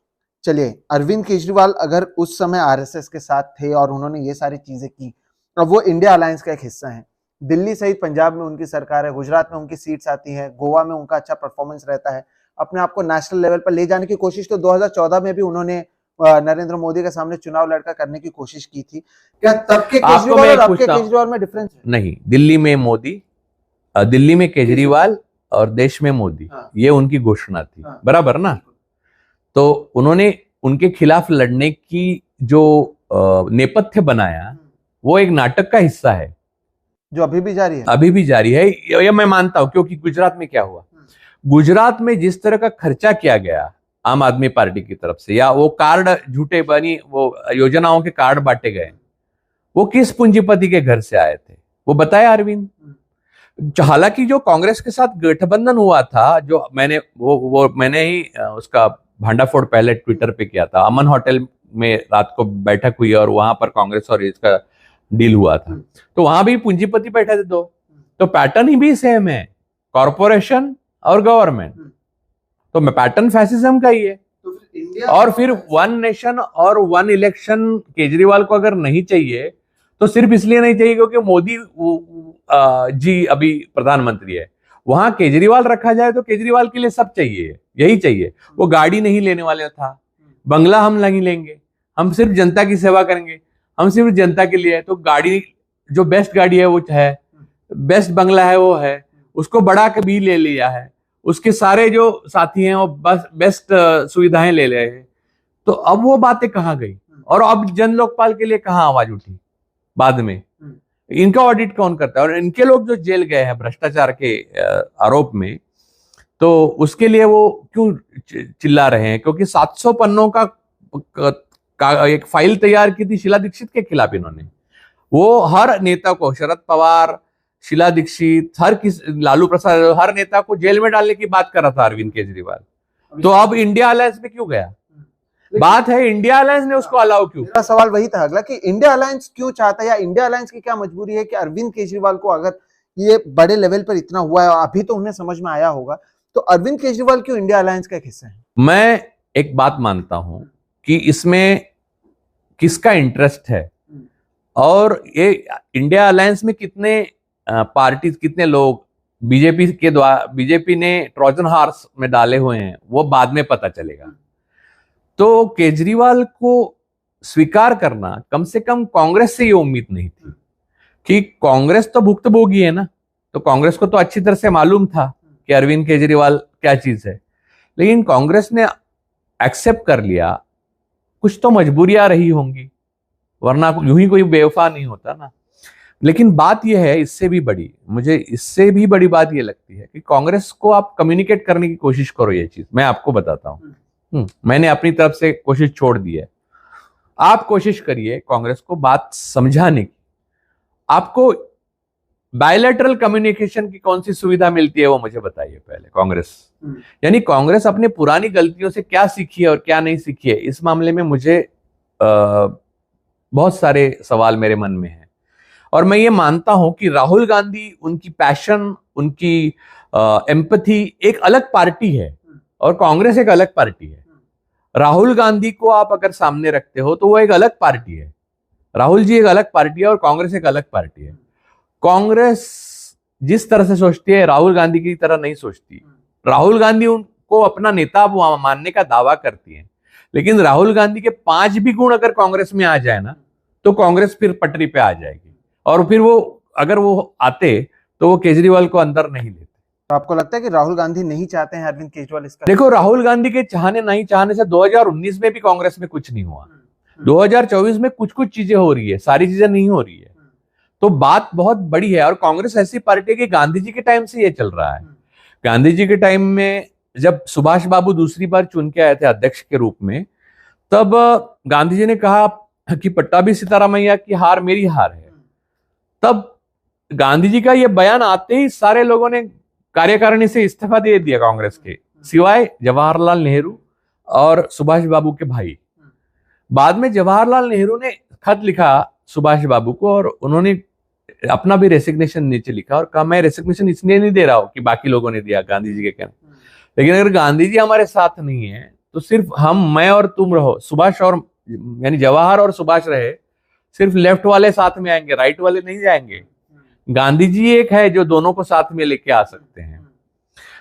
चलिए, अरविंद केजरीवाल अगर उस समय आरएसएस के साथ थे और उन्होंने ये सारी चीजें की, अब वो इंडिया अलायंस का एक हिस्सा है। दिल्ली सहित पंजाब में उनकी सरकार है, गुजरात में उनकी सीट्स आती हैं, गोवा में उनका अच्छा परफॉर्मेंस रहता है, अपने आप को नेशनल लेवल पर ले जाने की कोशिश तो 2014 में भी उन्होंने नरेंद्र मोदी के सामने चुनाव लड़कर करने की कोशिश की थी। क्या तब के केजरीवाल और अब के केजरीवाल में डिफरेंस है? नहीं, दिल्ली में मोदी, दिल्ली में केजरीवाल और देश में मोदी, ये उनकी घोषणा थी, बराबर ना। तो उन्होंने उनके खिलाफ लड़ने की जो नेपथ्य बनाया, वो एक नाटक का हिस्सा है जो अभी भी जारी है। अभी भी जारी है, ये मैं मानता हूं। क्योंकि गुजरात में क्या हुआ, गुजरात में जिस तरह का खर्चा किया गया आम आदमी पार्टी की तरफ से, या वो कार्ड झूठे बनी, वो योजनाओं के कार्ड बांटे गए, वो किस पूंजीपति के घर से आए थे, वो बताया अरविंद। हालांकि जो कांग्रेस के साथ गठबंधन हुआ था, जो मैंने ही उसका भांडाफोड़ पहले ट्विटर पे किया था। अमन होटल में रात को बैठक हुई और वहां पर कांग्रेस और इसका डील हुआ था। तो वहां भी पूंजीपति बैठे थे दो, तो पैटर्न ही भी सेम है, कॉरपोरेशन और गवर्नमेंट। तो पैटर्न फैसिज्म का ही है। और फिर वन नेशन और वन इलेक्शन केजरीवाल को अगर नहीं चाहिए, तो सिर्फ इसलिए नहीं चाहिए क्योंकि मोदी जी अभी प्रधानमंत्री है। वहां केजरीवाल रखा जाए तो केजरीवाल के लिए सब चाहिए, यही चाहिए। वो गाड़ी नहीं लेने वाला था, बंगला हम नहीं लेंगे, हम सिर्फ जनता की सेवा करेंगे, हम सिर्फ जनता के लिए है। तो गाड़ी, जो बेस्ट गाड़ी है वो है, बेस्ट बंगला है वो है, उसको बढ़ा के भी ले लिया है, उसके सारे जो साथी हैं वो बस बेस्ट सुविधाएं ले रहे हैं। तो अब वो बातें कहाँ गई, और अब जन लोकपाल के लिए कहाँ आवाज उठी बाद में? इनका ऑडिट कौन करता है? और इनके लोग जो जेल गए हैं भ्रष्टाचार के आरोप में, तो उसके लिए वो क्यों चिल्ला रहे हैं? क्योंकि 700 पन्नों का एक फाइल तैयार की थी शीला दीक्षित के खिलाफ इन्होंने। वो हर नेता को, शरद पवार, शीला दीक्षित, लालू प्रसाद, हर नेता को जेल में डालने की बात कर रहा था अरविंद केजरीवाल। तो अब इंडिया अलायंस में क्यों गया? बात है इंडिया अलायंस ने उसको अलाउ क्यों? मेरा सवाल वही था अगला, कि इंडिया अलायंस क्यों चाहता है, या इंडिया अलायंस की क्या मजबूरी है कि अरविंद केजरीवाल को, अगर ये बड़े लेवल पर इतना हुआ है, अभी तो उन्हें समझ में आया होगा, तो अरविंद केजरीवाल क्यों इंडिया अलायंस का एक हिस्सा है? मैं एक बात मानता हूं कि इसमें किसका इंटरेस्ट है, और ये इंडिया अलायंस में कितने पार्टी, कितने लोग बीजेपी ने ट्रोजन हॉर्स में डाले हुए हैं, वो बाद में पता चलेगा। तो केजरीवाल को स्वीकार करना, कम से कम कांग्रेस से ये उम्मीद नहीं थी कि कांग्रेस तो भुक्तभोगी है ना, तो कांग्रेस को तो अच्छी तरह से मालूम था कि अरविंद केजरीवाल क्या चीज है, लेकिन कांग्रेस ने एक्सेप्ट कर लिया। कुछ तो मजबूरियां रही होंगी, वरना यूं ही कोई बेवफा नहीं होता ना। लेकिन बात यह है, इससे भी बड़ी, मुझे इससे भी बड़ी बात यह लगती है कि कांग्रेस को आप कम्युनिकेट करने की कोशिश करो। ये चीज मैं आपको बताता हूं, मैंने अपनी तरफ से कोशिश छोड़ दी है, आप कोशिश करिए कांग्रेस को बात समझाने की। आपको बायलैटरल कम्युनिकेशन की कौन सी सुविधा मिलती है वो मुझे बताइए पहले। कांग्रेस यानी कांग्रेस अपने पुरानी गलतियों से क्या सीखी है और क्या नहीं सीखी है, इस मामले में मुझे बहुत सारे सवाल मेरे मन में हैं। और मैं ये मानता हूं कि राहुल गांधी, उनकी पैशन, उनकी एम्पैथी एक अलग पार्टी है और कांग्रेस एक अलग पार्टी है। राहुल गांधी को आप अगर सामने रखते हो तो वो एक अलग पार्टी है, राहुल जी एक अलग पार्टी है और कांग्रेस एक अलग पार्टी है। कांग्रेस जिस तरह से सोचती है राहुल गांधी की तरह नहीं सोचती। राहुल गांधी उनको अपना नेता मानने का दावा करती है, लेकिन राहुल गांधी के 5 भी गुण अगर कांग्रेस में आ जाए ना तो कांग्रेस फिर पटरी पे आ जाएगी। और फिर वो अगर वो आते तो वो केजरीवाल को अंदर नहीं लेते। तो आपको लगता है कि राहुल गांधी नहीं चाहते हैं अरविंद केजरीवाल इसका? देखो, राहुल गांधी के चाहने नहीं चाहने से 2019 में भी कांग्रेस में कुछ नहीं हुआ, 2024 में कुछ कुछ चीजें हो रही है, सारी चीजें नहीं हो रही है। तो बात बहुत बड़ी है। और कांग्रेस ऐसी पार्टी है कि गांधी जी के टाइम से ये चल रहा है। गांधी जी के टाइम में जब सुभाष बाबू दूसरी बार चुन के आए थे अध्यक्ष के रूप में, तब गांधी जी ने कहा कि पट्टाभी सीतारामैया की हार मेरी हार है। तब गांधी जी का यह बयान आते ही सारे लोगों ने कार्यकारिणी से इस्तीफा दे दिया कांग्रेस के, सिवाय जवाहरलाल नेहरू और सुभाष बाबू के भाई। बाद में जवाहरलाल नेहरू ने खत लिखा सुभाष बाबू को और उन्होंने अपना भी रेसिग्नेशन नीचे लिखा और कहा मैं रेसिग्नेशन इसलिए नहीं दे रहा हूं कि बाकी लोगों ने दिया गांधी जी के कहने, लेकिन अगर गांधी जी हमारे साथ नहीं है तो सिर्फ हम, मैं और तुम रहो, सुभाष और यानी जवाहर और सुभाष रहे, सिर्फ लेफ्ट वाले साथ में आएंगे, राइट वाले नहीं जाएंगे। गांधी जी एक है जो दोनों को साथ में लेके आ सकते हैं।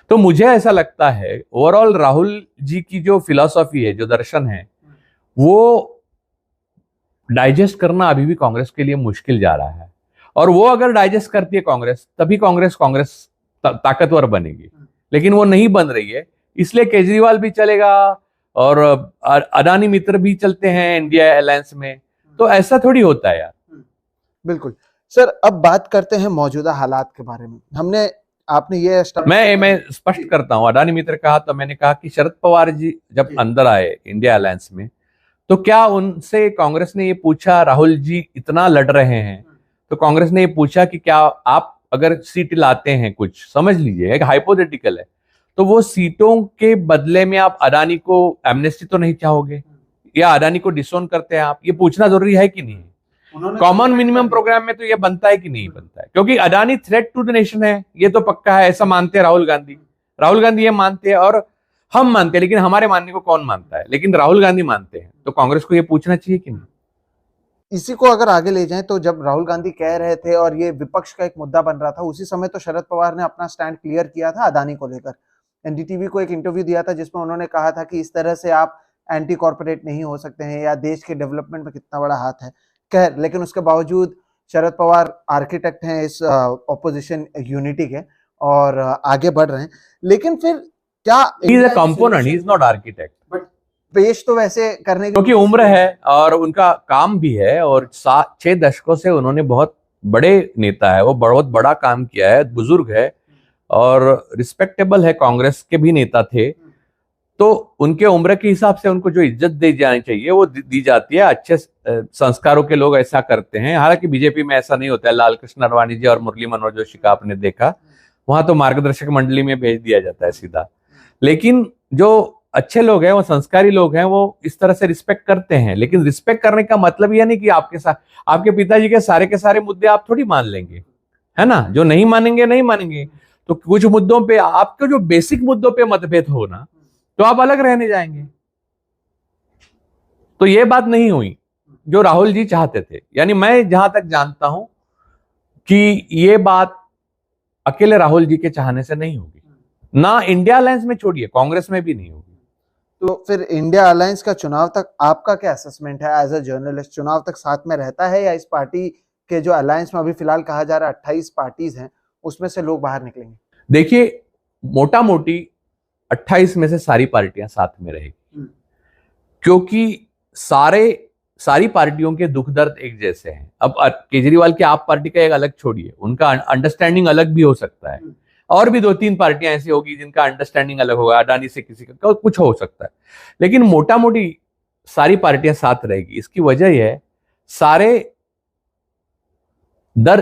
तो मुझे ऐसा लगता है ओवरऑल राहुल जी की जो फिलॉसफी है, जो दर्शन है, वो डाइजेस्ट करना अभी भी कांग्रेस के लिए मुश्किल जा रहा है। और वो अगर डाइजेस्ट करती है कांग्रेस, तभी कांग्रेस ताकतवर बनेगी, लेकिन वो नहीं बन रही है। इसलिए केजरीवाल भी चलेगा और अडानी मित्र भी चलते हैं इंडिया अलायंस में। तो ऐसा थोड़ी होता है यार। बिल्कुल सर, अब बात करते हैं मौजूदा हालात के बारे में। आपने ये मैं स्पष्ट करता हूं, अडानी मित्र कहा तो मैंने कहा कि शरद पवार जी जब अंदर आए इंडिया अलायंस में, तो क्या उनसे कांग्रेस ने ये पूछा, राहुल जी इतना लड़ रहे हैं तो कांग्रेस ने ये पूछा कि क्या आप अगर सीट लाते हैं, कुछ समझ लीजिए एक हाइपोथेटिकल है, तो वो सीटों के बदले में आप अडानी को एमनेस्टी तो नहीं चाहोगे, या अडानी को डिसोन करते हैं आप? ये पूछना जरूरी है कि नहीं? कॉमन मिनिमम प्रोग्राम में तो ये बनता है कि नहीं बनता है? क्योंकि Adani threat to the nation है, ये तो पक्का है, ऐसा मानते हैं राहुल गांधी ये मानते हैं और हम मानते हैं, लेकिन हमारे मानने को कौन मानता है? लेकिन राहुल गांधी मानते हैं, तो कांग्रेस को ये पूछना चाहिए कि नहीं? इसी को अगर आगे ले जाएं तो जब राहुल गांधी कह रहे थे और ये विपक्ष का एक मुद्दा बन रहा था, उसी समय तो शरद पवार ने अपना स्टैंड क्लियर किया था अदानी को लेकर। एनडीटीवी को एक इंटरव्यू दिया था जिसमें उन्होंने कहा था कि इस तरह से आप एंटी कॉर्पोरेट नहीं हो सकते हैं, या देश के डेवलपमेंट में कितना बड़ा हाथ है। खैर, लेकिन उसके बावजूद शरद पवार आर्किटेक्ट हैं इस ऑपोजिशन यूनिटी के और आगे बढ़ रहे हैं। लेकिन फिर क्या he is a component, he is not architect. पेश तो वैसे करने क्योंकि उम्र है और उनका काम भी है, और 6 दशकों से उन्होंने बहुत बड़े नेता है, वो बहुत बड़ा काम किया है, बुजुर्ग है और रिस्पेक्टेबल है, कांग्रेस के भी नेता थे। तो उनके उम्र के हिसाब से उनको जो इज्जत दी जानी चाहिए वो दी जाती है। अच्छे संस्कारों के लोग ऐसा करते हैं। हालांकि बीजेपी में ऐसा नहीं होता है। लाल कृष्ण आडवाणी जी और मुरली मनोहर जोशी का आपने देखा, वहां तो मार्गदर्शक मंडली में भेज दिया जाता है सीधा। लेकिन जो अच्छे लोग हैं, वो संस्कारी लोग हैं, वो इस तरह से रिस्पेक्ट करते हैं। लेकिन रिस्पेक्ट करने का मतलब यह नहीं कि आपके साथ आपके पिताजी के सारे मुद्दे आप थोड़ी मान लेंगे, है ना? जो नहीं मानेंगे नहीं मानेंगे। तो कुछ मुद्दों पे, आपके जो बेसिक मुद्दों पे मतभेद हो ना, तो आप अलग रहने जाएंगे। तो ये बात नहीं हुई जो राहुल जी चाहते थे। यानी मैं जहां तक जानता हूं कि ये बात अकेले राहुल जी के चाहने से नहीं होगी, ना इंडिया अलायंस में छोड़िए, कांग्रेस में भी नहीं होगी। तो फिर इंडिया अलायंस का चुनाव तक आपका क्या असेसमेंट है एज अ जर्नलिस्ट? चुनाव तक साथ में रहता है या इस पार्टी के जो अलायंस में अभी फिलहाल कहा जा रहा है 28 पार्टीज हैं उसमें से लोग बाहर निकलेंगे? देखिए, मोटा मोटी 28 में से सारी पार्टियां साथ में रहेगी, क्योंकि सारी पार्टियों के दुख दर्द एक जैसे हैं। अब केजरीवाल की आप पार्टी का एक अलग छोड़िए, उनका अंडरस्टैंडिंग अलग भी हो सकता है, और भी 2-3 पार्टियां ऐसी होगी जिनका अंडरस्टैंडिंग अलग होगा, अडानी से किसी का कुछ हो सकता है, लेकिन मोटा मोटी सारी पार्टियां साथ रहेगी। इसकी वजह यह है,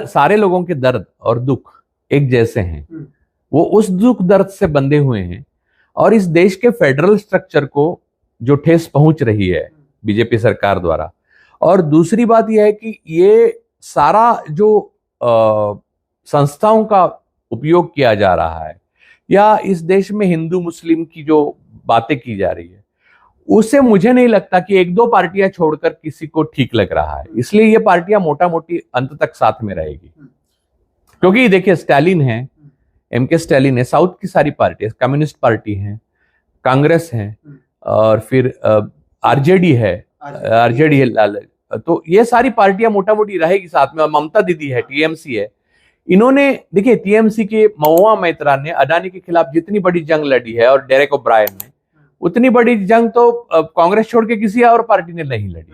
सारे लोगों के दर्द और दुख एक जैसे हैं, वो उस दुख दर्द से बंधे हुए हैं, और इस देश के फेडरल स्ट्रक्चर को जो ठेस पहुंच रही है बीजेपी सरकार द्वारा, और दूसरी बात यह है कि ये सारा जो संस्थाओं का उपयोग किया जा रहा है, या इस देश में हिंदू मुस्लिम की जो बातें की जा रही है, उससे मुझे नहीं लगता कि 1-2 पार्टियां छोड़कर किसी को ठीक लग रहा है। इसलिए ये पार्टियां मोटा मोटी अंत तक साथ में रहेगी, क्योंकि देखिए स्टालिन है, MK स्टालिन है, साउथ की सारी पार्टी, कम्युनिस्ट पार्टी है, कांग्रेस है, और फिर आरजेडी है, तो ये सारी पार्टियां मोटा मोटी रहेगी साथ में, और ममता दीदी है, TMC है। इन्होंने देखिए TMC के महुआ मैत्रा ने अडानी के खिलाफ जितनी बड़ी जंग लड़ी है, और डेरेक ओब्रायन ने, उतनी बड़ी जंग तो कांग्रेस छोड़ के किसी और पार्टी ने नहीं लड़ी।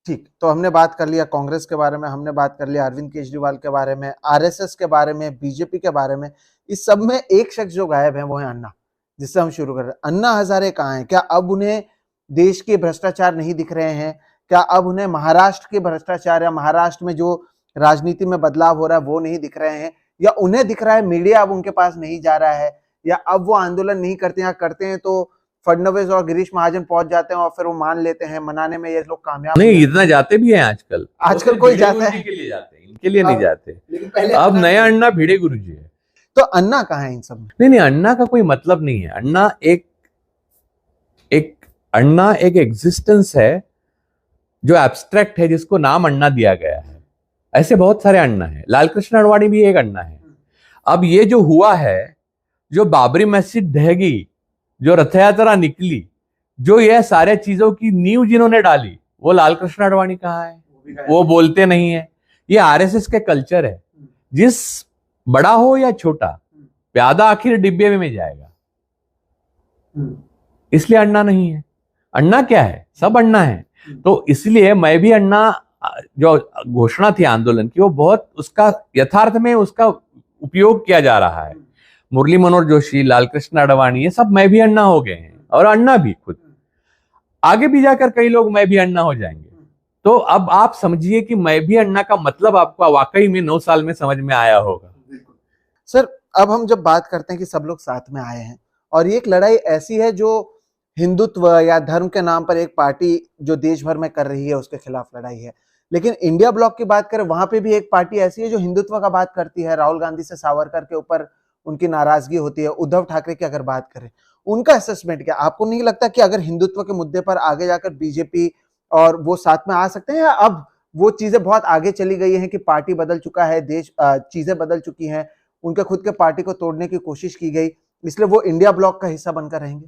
ठीक, तो हमने बात कर लिया कांग्रेस के बारे में, हमने बात कर लिया अरविंद केजरीवाल के बारे में, RSS के बारे में, बीजेपी के बारे में। इस सब में एक शख्स जो गायब है वो है अन्ना, जिससे हम शुरू कर रहे हैं। अन्ना हजारे कहाँ हैं? क्या अब उन्हें देश के भ्रष्टाचार नहीं दिख रहे हैं? क्या अब उन्हें महाराष्ट्र के भ्रष्टाचार या महाराष्ट्र में जो राजनीति में बदलाव हो रहा है वो नहीं दिख रहे हैं? या उन्हें दिख रहा है, मीडिया अब उनके पास नहीं जा रहा है? या अब वो आंदोलन नहीं करते हैं, करते हैं तो फडणवीस और गिरीश महाजन पहुंच जाते हैं और फिर वो मान लेते हैं, मनाने में ये लोग कामयाब नहीं, इतना जाते भी हैं आजकल कोई जाता है के लिए जाते हैं, इनके लिए नहीं जाते। अब नया अन्ना भिड़े गुरुजी है। तो अन्ना कहाँ है इन सब में? नहीं, अन्ना का कोई मतलब नहीं है। अन्ना एक एग्जिस्टेंस है जो एब्स्ट्रैक्ट है, जिसको नाम अन्ना दिया गया है। ऐसे बहुत सारे अन्ना है, लालकृष्ण आडवाणी भी एक अन्ना है। अब ये जो हुआ है, जो बाबरी मस्जिद ढहेगी, जो रथ यात्रा निकली, जो ये सारे चीजों की नींव जिन्होंने डाली, वो लालकृष्ण आडवाणी कहाँ है? वो बोलते नहीं है। ये RSS के कल्चर है, जिस बड़ा हो या छोटा, प्यादा आखिर डिब्बे में जाएगा, इसलिए अन्ना नहीं है। अन्ना क्या है? सब अन्ना है। तो इसलिए मैं भी अन्ना जो घोषणा थी आंदोलन की, वो बहुत उसका यथार्थ में उसका उपयोग किया जा रहा है। मुरली मनोहर जोशी, लालकृष्ण आडवाणी, ये सब मैं भी अन्ना हो गए हैं, और अन्ना भी खुद, आगे भी जाकर कई लोग मैं भी अन्ना हो जाएंगे। तो अब आप समझिए कि मैं भी अन्ना का मतलब आपको वाकई में 9 साल में समझ में आया होगा। सर, अब हम जब बात करते हैं कि सब लोग साथ में आए हैं, और ये एक लड़ाई ऐसी है जो हिंदुत्व या धर्म के नाम पर एक पार्टी जो देश भर में कर रही है उसके खिलाफ लड़ाई है, लेकिन इंडिया ब्लॉक की बात करें, वहां पे भी एक पार्टी ऐसी है जो हिंदुत्व का बात करती है। राहुल गांधी से सावरकर के ऊपर उनकी नाराजगी होती है। उद्धव ठाकरे की अगर बात करें, उनका असेसमेंट क्या? आपको नहीं लगता कि अगर हिंदुत्व के मुद्दे पर आगे जाकर बीजेपी और वो साथ में आ सकते हैं, या अब वो चीजें बहुत आगे चली गई हैं कि पार्टी बदल चुका है, देश चीजें बदल चुकी हैं, उनके खुद के पार्टी को तोड़ने की कोशिश की गई, इसलिए वो इंडिया ब्लॉक का हिस्सा बनकर रहेंगे?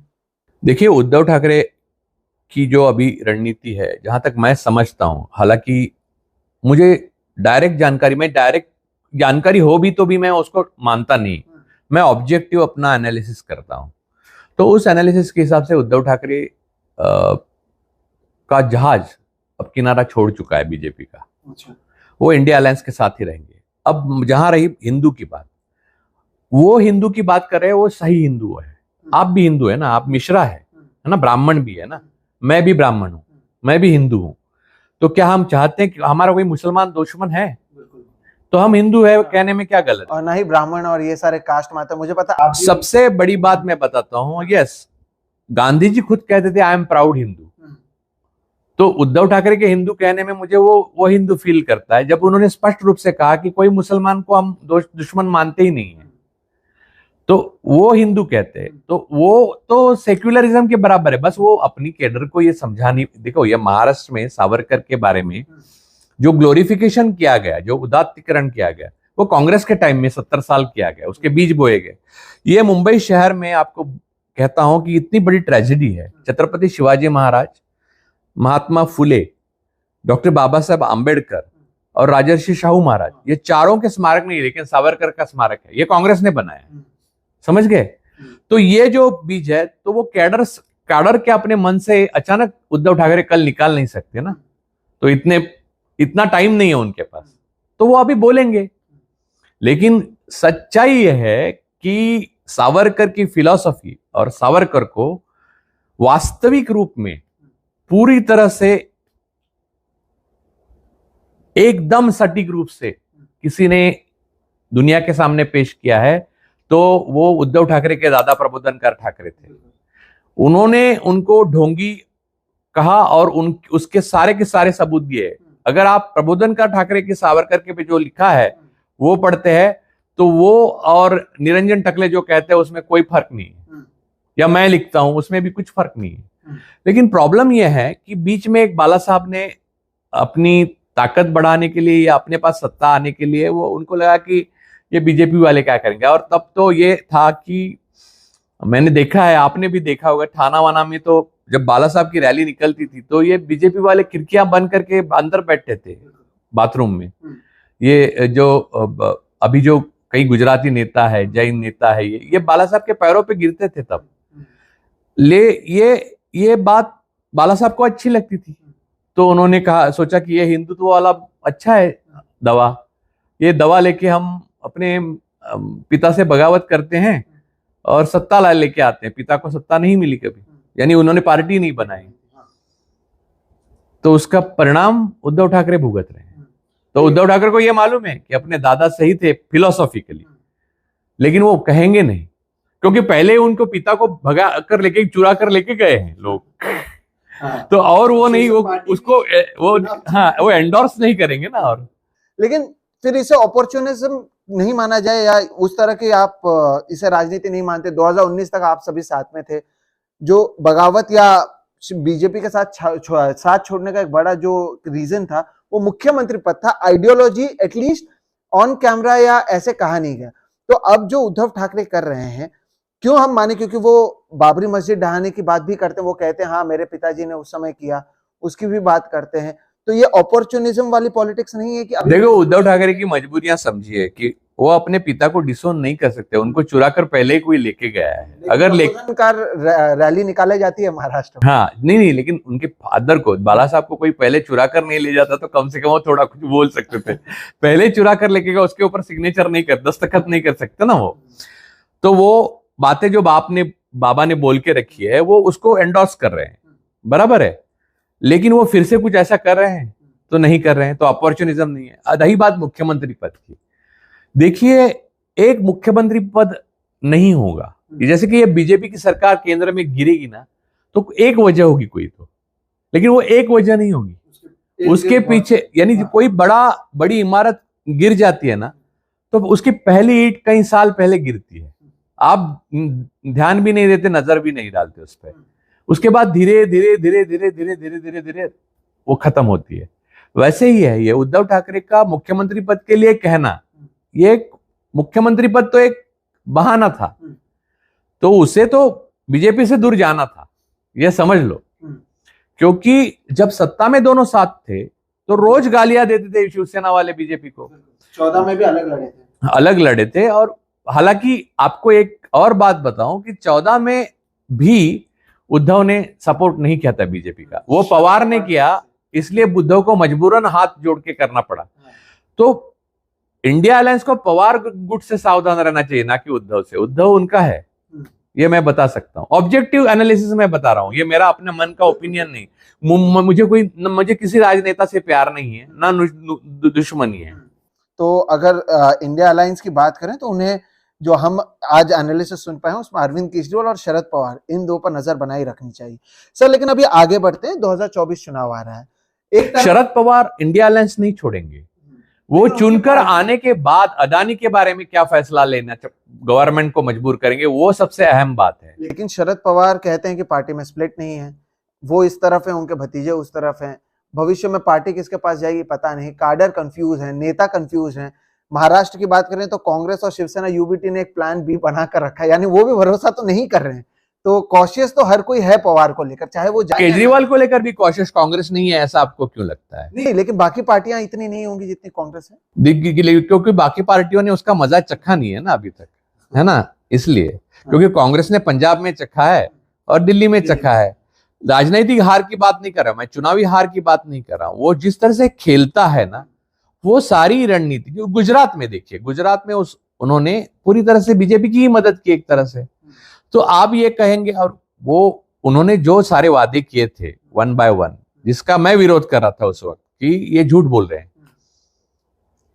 देखिए, उद्धव ठाकरे की जो अभी रणनीति है, जहां तक मैं समझता हूं, हालांकि मुझे डायरेक्ट जानकारी हो भी तो भी मैं उसको मानता नहीं, मैं ऑब्जेक्टिव अपना एनालिसिस करता हूं। तो उस एनालिसिस के हिसाब से उद्धव ठाकरे का जहाज अब किनारा छोड़ चुका है बीजेपी का। अच्छा। वो इंडिया अलायंस के साथ ही रहेंगे। अब जहां रही हिंदू की बात, वो हिंदू की बात कर रहे हैं, वो सही हिंदू है। आप भी हिंदू है ना, आप मिश्रा है ना, ब्राह्मण भी है ना, मैं भी ब्राह्मण हूं, मैं भी हिंदू हूं। तो क्या हम चाहते हैं कि हमारा कोई मुसलमान दुश्मन है? तो हम हिंदू है कहने में क्या गलत है? और ना ही ब्राह्मण और ये सारे कास्ट माता, मुझे पता आप सबसे बड़ी बात मैं बताता हूं, यस, गांधी जी खुद कहते थे आई एम प्राउड हिंदू। तो उद्धव ठाकरे के हिंदू कहने में मुझे वो हिंदू फील करता है, जब उन्होंने स्पष्ट रूप से कहा कि कोई मुसलमान को हम दुश्मन मानते ही नहीं है, तो वो हिंदू कहते हैं। तो वो तो सेक्युलरिज्म के बराबर है। बस वो अपनी कैडर को ये समझा नहीं। देखो, ये महाराष्ट्र में सावरकर के बारे में जो ग्लोरिफिकेशन किया गया, जो उदात्तीकरण किया गया, वो कांग्रेस के टाइम में 70 साल किया गया, उसके बीज बोए गए। ये मुंबई शहर में आपको कहता हूं कि इतनी बड़ी ट्रेजेडी है, छत्रपति शिवाजी महाराज, महात्मा फुले, डॉक्टर बाबा साहब आंबेडकर और राजर्षि शाहू महाराज, ये चारों के स्मारक नहीं, लेकिन सावरकर का स्मारक है, ये कांग्रेस ने बनाया, समझ गए। तो ये जो बीज है, तो वो कैडर के अपने मन से अचानक उद्धव ठाकरे कल निकाल नहीं सकते ना, तो इतना टाइम नहीं है उनके पास, तो वो अभी बोलेंगे। लेकिन सच्चाई यह है कि सावरकर की फिलॉसफी और सावरकर को वास्तविक रूप में पूरी तरह से एकदम सटीक रूप से किसी ने दुनिया के सामने पेश किया है, तो वो उद्धव ठाकरे के दादा प्रबोधनकार ठाकरे थे। उन्होंने उनको ढोंगी कहा और उसके सारे के सारे सबूत दिए। अगर आप प्रबोधनकार ठाकरे के सावरकर के पे जो लिखा है वो पढ़ते हैं, तो वो और निरंजन टकले जो कहते हैं उसमें कोई फर्क नहीं है, या मैं लिखता हूं उसमें भी कुछ फर्क नहीं है। लेकिन प्रॉब्लम यह है कि बीच में एक बाला साहब ने अपनी ताकत बढ़ाने के लिए या अपने पास सत्ता आने के लिए, वो उनको लगा कि ये बीजेपी वाले क्या करेंगे। और तब तो ये था कि मैंने देखा है, आपने भी देखा होगा, थाना वाना में तो जब बाला साहब की रैली निकलती थी तो ये बीजेपी वाले खिड़कियां बंद करके अंदर बैठते थे बाथरूम में। ये जो अभी जो कई गुजराती नेता है, जैन नेता है, ये बाला साहब के पैरों पे गिरते थे तब। ये बात बाला साहब को अच्छी लगती थी, तो उन्होंने सोचा कि ये हिंदुत्व वाला अच्छा है दवा, ये दवा लेके हम अपने पिता से बगावत करते हैं और सत्ता ला लेके आते हैं। पिता को सत्ता नहीं मिली कभी, यानी उन्होंने पार्टी नहीं बनाई, तो उसका परिणाम उद्धव ठाकरे भुगत रहे हैं। तो उद्धव ठाकरे को यह मालूम है कि अपने दादा सही थे फिलोसॉफिकली, लेकिन वो कहेंगे नहीं, क्योंकि पहले उनको पिता को भगा कर लेके, चुरा कर लेके गए हैं लोग। तो और वो नहीं, वो उसको वो एंडोर्स नहीं करेंगे ना। और लेकिन फिर इसे अपॉर्चुनिज्म नहीं माना जाए, या उस तरह की आप इसे राजनीति नहीं मानते? 2019 तक आप सभी साथ में थे। जो बगावत या बीजेपी के साथ छोड़ने का एक बड़ा जो रीजन था वो मुख्यमंत्री पद था। आइडियोलॉजी एटलीस्ट ऑन कैमरा या ऐसे कहा नहीं गया। तो अब जो उद्धव ठाकरे कर रहे हैं, क्यों हम माने? क्योंकि वो बाबरी मस्जिद ढहाने की बात भी करते हैं, वो कहते हैं हाँ मेरे पिताजी ने उस समय किया, उसकी भी बात करते हैं। तो ये अपॉर्चुनिज्म वाली पॉलिटिक्स नहीं है कि देखो, उद्धव ठाकरे की मजबूरियां समझिए कि वो अपने पिता को डिसोन नहीं कर सकते, उनको चुरा कर पहले ही कोई लेके गया है। अगर रैली निकाली जाती है महाराष्ट्र में, हाँ नहीं, लेकिन उनके फादर को, बाला साहब को कोई पहले चुरा कर नहीं ले जाता तो कम से कम वो थोड़ा कुछ बोल सकते थे। पहले चुरा कर लेके गया, उसके ऊपर सिग्नेचर नहीं कर, दस्तखत नहीं कर सकते ना वो। तो वो बातें जो बाबा ने बोल के रखी है वो उसको एंडोर्स कर रहे हैं, बराबर है। लेकिन वो फिर से कुछ ऐसा कर रहे हैं तो नहीं कर रहे हैं, तो अपॉर्चुनिज्म नहीं है। रही बात मुख्यमंत्री पद की, देखिए एक मुख्यमंत्री पद नहीं होगा। जैसे कि ये बीजेपी की सरकार केंद्र में गिरेगी ना, तो एक वजह होगी कोई तो, लेकिन वो एक वजह नहीं होगी। उसके पीछे, यानी कोई बड़ी इमारत गिर जाती है ना, तो उसकी पहली ईंट कई साल पहले गिरती है, आप ध्यान भी नहीं देते, नजर भी नहीं डालते उस पर। उसके बाद धीरे धीरे धीरे धीरे धीरे धीरे धीरे धीरे वो खत्म होती है। वैसे ही है ये उद्धव ठाकरे का मुख्यमंत्री पद के लिए कहना, ये मुख्यमंत्री पद तो एक बहाना था, तो उसे तो बीजेपी से दूर जाना था, ये समझ लो। क्योंकि जब सत्ता में दोनों साथ थे तो रोज गालियां देते थे शिवसेना वाले बीजेपी को। 14 में भी अलग लड़े थे। और हालांकि आपको एक और बात बताऊं कि 14 में भी उद्धव ने सपोर्ट नहीं किया था बीजेपी का, वो पवार ने किया, इसलिए उद्धव को मजबूरन हाथ जोड़ के करना पड़ा। तो इंडिया अलायंस को पवार गुट से सावधान रहना चाहिए, ना कि उद्धव से। उद्धव उनका है, ये मैं बता सकता हूं। ऑब्जेक्टिव एनालिसिस में बता रहा हूं, ये मेरा अपने मन का ओपिनियन नहीं। मुझे किसी राजनेता से प्यार नहीं है, ना दुश्मनी है। तो अगर इंडिया अलायंस की बात करें तो उन्हें जो हम आज एनालिसिस सुन पाए हैं उसमें अरविंद केजरीवाल और शरद पवार, इन दो पर नजर बनाई रखनी चाहिए। सर लेकिन अभी आगे बढ़ते हैं, 2024 चुनाव आ रहा है। एक शरद पवार इंडिया अलायंस नहीं छोड़ेंगे। वो चुनकर आने के बाद अदानी के बारे में क्या फैसला लेना, गवर्नमेंट को मजबूर करेंगे, वो सबसे अहम बात है। लेकिन शरद पवार कहते हैं कि पार्टी में स्प्लिट नहीं है, वो इस तरफ है, उनके भतीजे उस तरफ हैं। भविष्य में पार्टी किसके पास जाएगी पता नहीं, काडर कंफ्यूज है, नेता कंफ्यूज हैं। महाराष्ट्र की बात करें तो कांग्रेस और शिवसेना यूबीटी ने एक प्लान बी बना कर रखा है, यानी वो भी भरोसा तो नहीं कर रहे हैं। तो कॉशियस तो हर कोई है पवार को लेकर, चाहे वो केजरीवाल को लेकर भी कॉशियस कांग्रेस नहीं है, ऐसा आपको क्यों लगता है? नहीं, लेकिन बाकी पार्टियां इतनी नहीं होंगी जितनी कांग्रेस है। क्योंकि बाकी पार्टियों ने उसका मजा चखा नहीं है ना अभी तक, है ना, इसलिए। क्योंकि कांग्रेस ने पंजाब में चखा है और दिल्ली में चखा है। राजनीतिक हार की बात नहीं कर रहा मैं, चुनावी हार की बात नहीं कर रहा हूं। वो जिस तरह से खेलता है ना, वो सारी रणनीति, गुजरात में देखिए, गुजरात में उन्होंने पूरी तरह से बीजेपी की ही मदद की एक तरह से। तो आप ये कहेंगे, और वो उन्होंने जो सारे वादे किए थे 1 by 1, जिसका मैं विरोध कर रहा था उस वक्त कि ये झूठ बोल रहे हैं,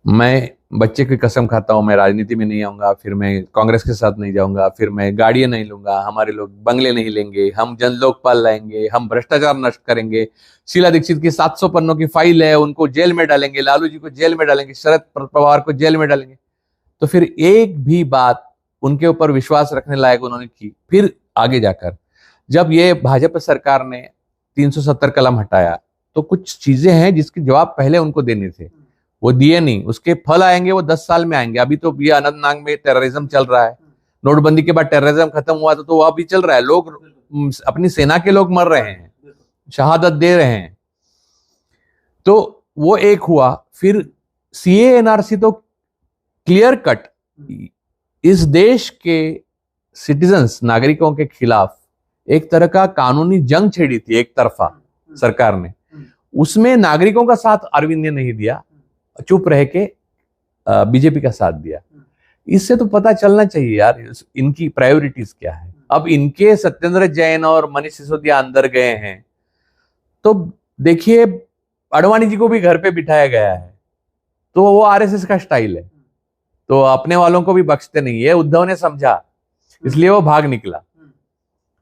मैं बच्चे की कसम खाता हूं, मैं राजनीति में नहीं आऊंगा, फिर मैं कांग्रेस के साथ नहीं जाऊंगा, फिर मैं गाड़ियां नहीं लूंगा, हमारे लोग बंगले नहीं लेंगे, हम जन लोकपाल लाएंगे, हम भ्रष्टाचार नष्ट करेंगे, शीला दीक्षित की 700 पन्नों की फाइल है, उनको जेल में डालेंगे, लालू जी को जेल में डालेंगे, शरद पवार को जेल में डालेंगे। तो फिर एक भी बात उनके ऊपर विश्वास रखने लायक उन्होंने की। फिर आगे जाकर जब ये भाजपा सरकार ने 370 कलम हटाया, तो कुछ चीजें हैं जिसके जवाब पहले उनको देने थे, वो दिए नहीं। उसके फल आएंगे वो 10 साल में आएंगे। अभी तो ये अनंतनाग में टेररिज्म चल रहा है, नोटबंदी के बाद टेररिज्म खत्म हुआ तो वो अभी चल रहा है। लोग, अपनी सेना के लोग मर रहे हैं, शहादत दे रहे हैं। तो वो एक हुआ। फिर सीए एनआरसी तो क्लियर कट इस देश के सिटीजन्स, नागरिकों के खिलाफ एक तरह का कानूनी जंग छेड़ी थी एक तरफा सरकार ने। उसमें नागरिकों का साथ अरविंद ने नहीं दिया, चुप रह के बीजेपी का साथ दिया। इससे तो पता चलना चाहिए यार इनकी प्रायोरिटीज क्या है। अब इनके सत्येंद्र जैन और मनीष सिसोदिया अंदर गए हैं, तो देखिए अडवाणी जी को भी घर पे बिठाया गया है, तो वो आरएसएस का स्टाइल है, तो अपने वालों को भी बख्शते नहीं है। उद्धव ने समझा, इसलिए वो भाग निकला।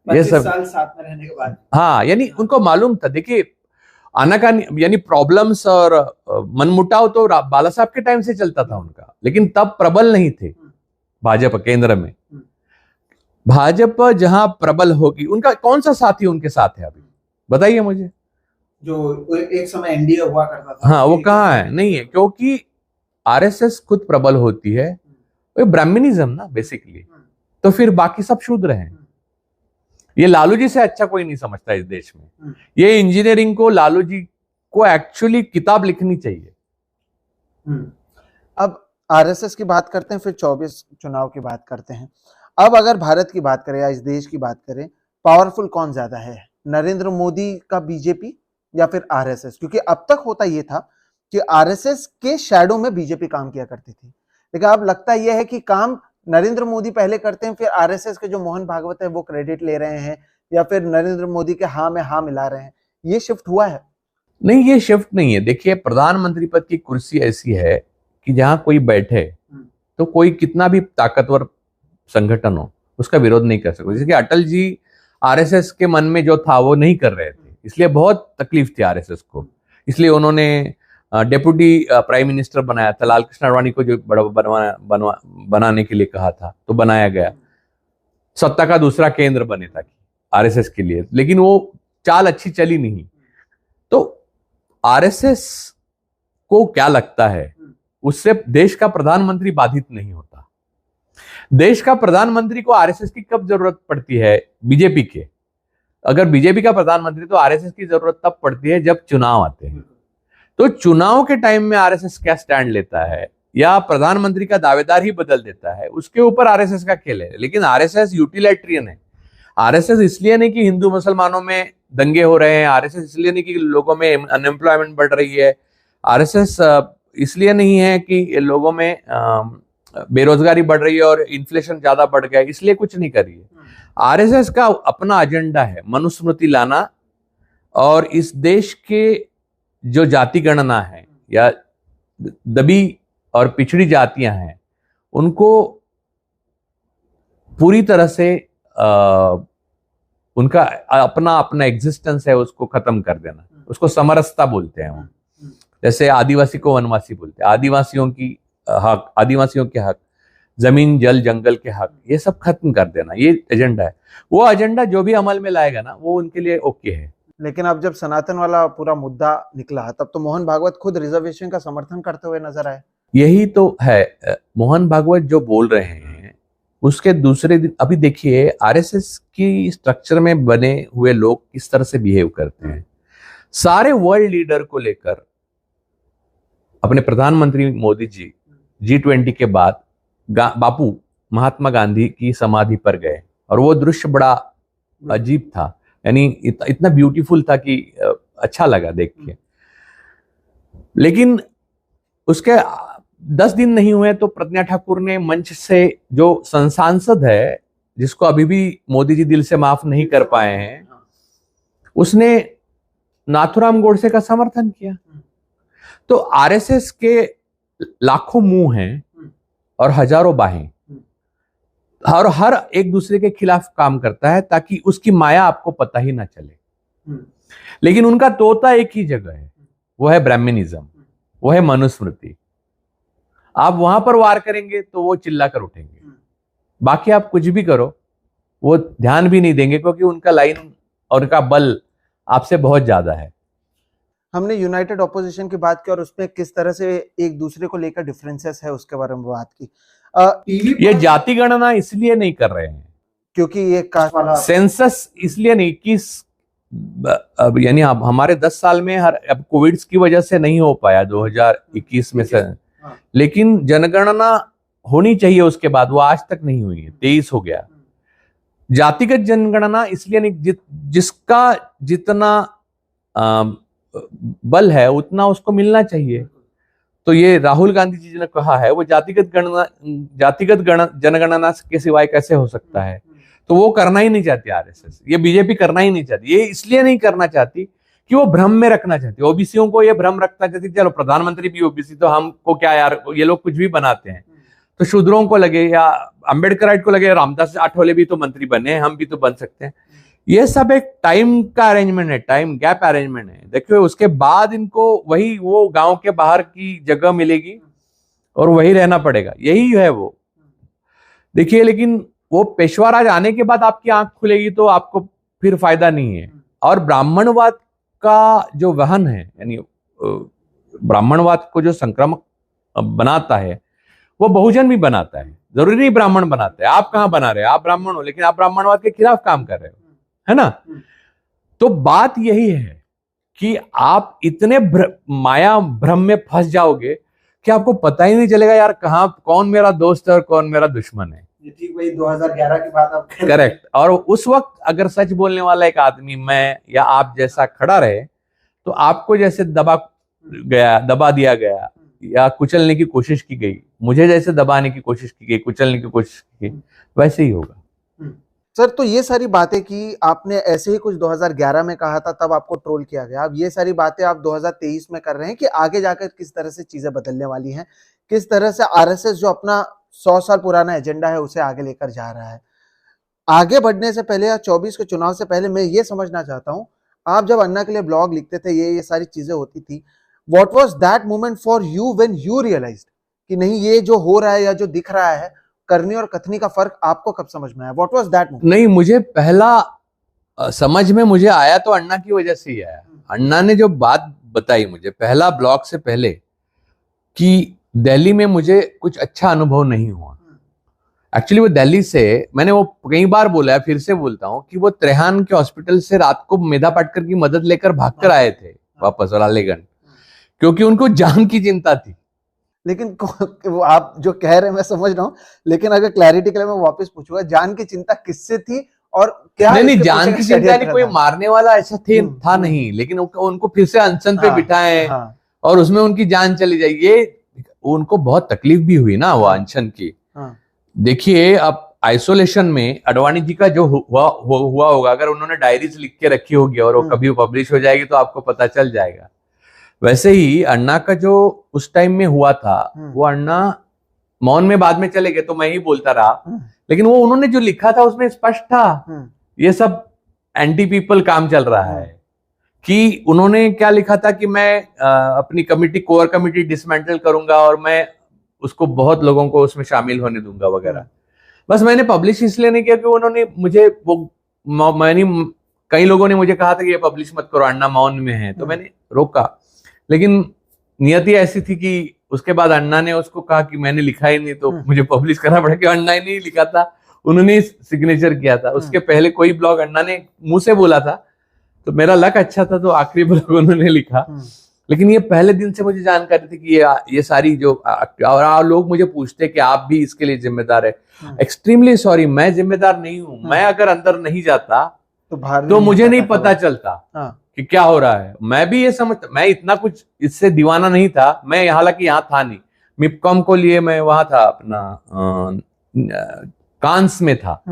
ये सब 25 साल साथ में रहने के बाद, हाँ, यानी उनको मालूम था। देखिए आनाकानी, यानी प्रॉब्लम्स और मनमुटाव तो बाला साहब के टाइम से चलता था उनका, लेकिन तब प्रबल नहीं थे भाजपा केंद्र में। भाजपा जहां प्रबल होगी, उनका कौन सा साथी उनके साथ है अभी, बताइए मुझे। जो एक समय एनडीए हुआ करता था, हाँ, वो कहाँ है? नहीं है, क्योंकि आरएसएस खुद प्रबल होती है, वो ब्राह्मणिज्म ना बेसिकली, तो फिर बाकी सब शूद्र हैं। ये लालू जी से अच्छा कोई नहीं समझता इस देश में। ये इंजीनियरिंग को लालू जी को एक्चुअली किताब लिखनी चाहिए। अब आरएसएस की बात करते हैं, फिर 24 चुनाव की बात करते हैं। अब अगर भारत की बात करें या इस देश की बात करें, पावरफुल कौन ज्यादा है, नरेंद्र मोदी का बीजेपी या फिर आरएसएस? क्योंकि अब तक होता यह था कि आरएसएस के शैडो में बीजेपी काम किया करती थी, लेकिन अब लगता यह है कि काम नरेंद्र मोदी पहले करते हैं, फिर आरएसएस के जो मोहन भागवत है वो क्रेडिट ले रहे हैं, या फिर नरेंद्र मोदी के हाँ में हाँ मिला रहे हैं। ये शिफ्ट हुआ है? नहीं, ये शिफ्ट नहीं है। देखिए, प्रधानमंत्री पद की कुर्सी ऐसी है कि जहां कोई बैठे तो कोई कितना भी ताकतवर संगठन हो उसका विरोध नहीं कर सकता। जैसे कि अटल जी आरएसएस के मन में जो था वो नहीं कर रहे थे, इसलिए बहुत तकलीफ थी आरएसएस को, इसलिए उन्होंने डेप्यूटी प्राइम मिनिस्टर बनाया था। लाल कृष्ण आडवाणी को जो बनाने के लिए कहा था, तो बनाया गया, सत्ता का दूसरा केंद्र बने ताकि आरएसएस के लिए, लेकिन वो चाल अच्छी चली नहीं। तो आरएसएस को क्या लगता है, उससे देश का प्रधानमंत्री बाधित नहीं होता। देश का प्रधानमंत्री को आरएसएस की कब जरूरत पड़ती है? बीजेपी के, अगर बीजेपी का प्रधानमंत्री, तो आरएसएस की जरूरत तब पड़ती है जब चुनाव आते हैं। तो चुनाव के टाइम में आरएसएस क्या स्टैंड लेता है या प्रधानमंत्री का दावेदार ही बदल देता है, उसके ऊपर आरएसएस का खेल है। लेकिन आरएसएस यूटिलिटेरियन है। आरएसएस इसलिए नहीं कि हिंदू मुसलमानों में दंगे हो रहे हैं, आरएसएस इसलिए नहीं कि लोगों में अनएम्प्लॉयमेंट बढ़ रही है, आरएसएस इसलिए नहीं है कि लोगों में बेरोजगारी बढ़ रही है और इन्फ्लेशन ज्यादा बढ़ गया, इसलिए कुछ नहीं कर रही है। आरएसएस का अपना एजेंडा है मनुस्मृति लाना, और इस देश के जो जाति गणना है या दबी और पिछड़ी जातियां हैं, उनको पूरी तरह से उनका अपना अपना एग्जिस्टेंस है उसको खत्म कर देना, उसको समरसता बोलते हैं वो। जैसे आदिवासी को वनवासी बोलते हैं, आदिवासियों की हक, आदिवासियों के हक, जमीन जल जंगल के हक, ये सब खत्म कर देना, ये एजेंडा है। वो एजेंडा जो भी अमल में लाएगा ना, वो उनके लिए ओके है। लेकिन अब जब सनातन वाला पूरा मुद्दा निकला, तब तो मोहन भागवत खुद रिजर्वेशन का समर्थन करते हुए नजर आए। यही तो है, मोहन भागवत जो बोल रहे हैं उसके दूसरे दिन अभी देखिए आरएसएस की स्ट्रक्चर में बने हुए लोग किस तरह से बिहेव करते हैं। सारे वर्ल्ड लीडर को लेकर अपने प्रधानमंत्री मोदी जी G20 के बाद बापू महात्मा गांधी की समाधि पर गए और वो दृश्य बड़ा अजीब था, यानी इतना ब्यूटीफुल था कि अच्छा लगा देख के। लेकिन उसके 10 दिन नहीं हुए तो प्रज्ञा ठाकुर ने मंच से, जो सांसद है जिसको अभी भी मोदी जी दिल से माफ नहीं कर पाए हैं, उसने नाथुराम गोडसे का समर्थन किया। तो आरएसएस के लाखों मुंह हैं और हजारों बाहें, और हर एक दूसरे के खिलाफ काम करता है ताकि उसकी माया आपको पता ही ना चले। लेकिन उनका तोता एक ही जगह है, वो है ब्राह्मणिज्म, वो है मनुस्मृति। आप वहां पर वार करेंगे तो वो चिल्ला कर उठेंगे, बाकी आप कुछ भी करो वो ध्यान भी नहीं देंगे, क्योंकि उनका लाइन और उनका बल आपसे बहुत ज्यादा है। हमने यूनाइटेड ऑपोजिशन की बात की और उसमें किस तरह से एक दूसरे को लेकर डिफरेंसेस है उसके बारे में बात की। ये जाति गणना इसलिए नहीं कर रहे हैं क्योंकि ये कास्ट वाला सेंसस, इसलिए नहीं कि अब यानी अब हमारे 10 साल में अब कोविड की वजह से नहीं हो पाया 2021 में से, लेकिन जनगणना होनी चाहिए उसके बाद, वो आज तक नहीं हुई है, 23 हो गया। जातिगत जनगणना इसलिए नहीं, जिसका जितना बल है उतना उसको मिलना चाहिए। तो ये राहुल गांधी जी ने कहा है वो जातिगत जनगणना के सिवाय कैसे हो सकता है, तो वो करना ही नहीं चाहती आरएसएस, ये बीजेपी करना ही नहीं चाहती। ये इसलिए नहीं करना चाहती कि वो भ्रम में रखना चाहती, ओबीसीओं को ये भ्रम रखना चाहती, चलो प्रधानमंत्री भी ओबीसी तो हमको क्या यार, ये लोग कुछ भी बनाते हैं। तो शूद्रों को लगे या अम्बेडकराइट को लगे रामदास आठवले भी तो मंत्री बने, हम भी तो बन सकते हैं। ये सब एक टाइम का अरेंजमेंट है, टाइम गैप अरेंजमेंट है। देखिए उसके बाद इनको वही वो गांव के बाहर की जगह मिलेगी और वही रहना पड़ेगा, यही है वो। देखिए लेकिन वो पेशवा राज आने के बाद आपकी आंख खुलेगी तो आपको फिर फायदा नहीं है। और ब्राह्मणवाद का जो वहन है, यानी ब्राह्मणवाद को जो संक्रामक बनाता है वो बहुजन भी बनाता है, जरूरी नहीं ब्राह्मण बनाता है। आप कहां बना रहे हो, आप ब्राह्मण हो लेकिन आप ब्राह्मणवाद के खिलाफ काम कर रहे हो, है ना। तो बात यही है कि आप इतने माया भ्रम में फंस जाओगे कि आपको पता ही नहीं चलेगा यार कहां कौन मेरा दोस्त है और कौन मेरा दुश्मन है। ठीक वही 2011 की बात आप करेक्ट। और उस वक्त अगर सच बोलने वाला एक आदमी मैं या आप जैसा खड़ा रहे तो आपको जैसे दबा दिया गया या कुचलने की कोशिश की गई, मुझे जैसे दबाने की कोशिश की गई, कुचलने की कोशिश की गई, वैसे ही होगा। सर तो ये सारी बातें की आपने ऐसे ही कुछ 2011 में कहा था, तब आपको ट्रोल किया गया। अब ये सारी बातें आप 2023 में कर रहे हैं कि आगे जाकर किस तरह से चीजें बदलने वाली हैं, किस तरह से आरएसएस जो अपना 100 साल पुराना एजेंडा है उसे आगे लेकर जा रहा है। आगे बढ़ने से पहले या 24 के चुनाव से पहले मैं ये समझना चाहता हूं, आप जब अन्ना के लिए ब्लॉग लिखते थे, ये सारी चीजें होती थी, what was that moment for you when you realised कि नहीं ये जो हो रहा है या जो दिख रहा है, करनी और कथनी का फर्क आपको कब समझ में आया? What was that moment? नहीं, मुझे पहला समझ में मुझे आया तो अन्ना की वजह से ही आया। अन्ना ने जो बात बताई मुझे पहला ब्लॉग से पहले कि दिल्ली में मुझे कुछ अच्छा अनुभव नहीं हुआ। एक्चुअली वो दिल्ली से, मैंने वो कई बार बोला है, फिर से बोलता हूँ कि वो त्रेहान के हॉस्पिटल से रात को मेधा पाटकर की मदद लेकर भागकर आए थे वापस रालेगंज, क्योंकि उनको जान की चिंता थी। लेकिन वो आप जो कह रहे हैं मैं समझ रहा हूँ, लेकिन अगर क्लैरिटी के लिए मैं वापस पूछूंगा, जान की चिंता किससे थी और क्या? नहीं, जान की चिंता नहीं, कोई मारने वाला ऐसा था नहीं, लेकिन उनको फिर से अनशन पे बिठाए और उसमें उनकी जान चली जाए, ये उनको बहुत तकलीफ भी हुई ना वो अनशन की। देखिए अब आइसोलेशन में अडवाणी जी का जो हुआ होगा, अगर उन्होंने डायरीज लिख के रखी होगी और वो कभी पब्लिश हो जाएगी तो आपको पता चल जाएगा। वैसे ही अन्ना का जो उस टाइम में हुआ था, वो अन्ना मौन में बाद में चले गए तो मैं ही बोलता रहा, लेकिन वो उन्होंने जो लिखा था उसमें स्पष्ट था ये सब एंटी पीपल काम चल रहा है। कि उन्होंने क्या लिखा था कि मैं अपनी कमिटी, कोर कमिटी डिसमेंटल करूंगा और मैं उसको बहुत लोगों को उसमें शामिल होने दूंगा वगैरह। बस मैंने पब्लिश इसलिए नहीं किया कि उन्होंने मुझे कई लोगों ने मुझे कहा था कि ये पब्लिश मत करो, अन्ना मौन में है, तो मैंने रोका। लेकिन नियति ऐसी थी कि उसके बाद अन्ना ने उसको कहा कि मैंने लिखा ही नहीं, तो मुझे पब्लिश करना पड़ा कि अन्ना ही नहीं लिखा था, उन्होंने सिग्नेचर किया था। उसके पहले कोई ब्लॉग अन्ना ने मुंह से बोला था, तो मेरा लक अच्छा था, तो आखिरी ब्लॉग उन्होंने लिखा। लेकिन ये पहले दिन से मुझे जानकारी थी कि ये सारी जो, और लोग मुझे पूछते कि आप भी इसके लिए जिम्मेदार है। एक्सट्रीमली सॉरी, मैं जिम्मेदार नहीं हूं। मैं अगर अंदर नहीं जाता तो मुझे नहीं पता चलता कि क्या हो रहा है। मैं भी ये समझता, मैं इतना कुछ इससे दीवाना नहीं था। मैं हालांकि यहाँ था नहीं, मिपकॉम को लिए मैं वहां था, अपना कांस में था।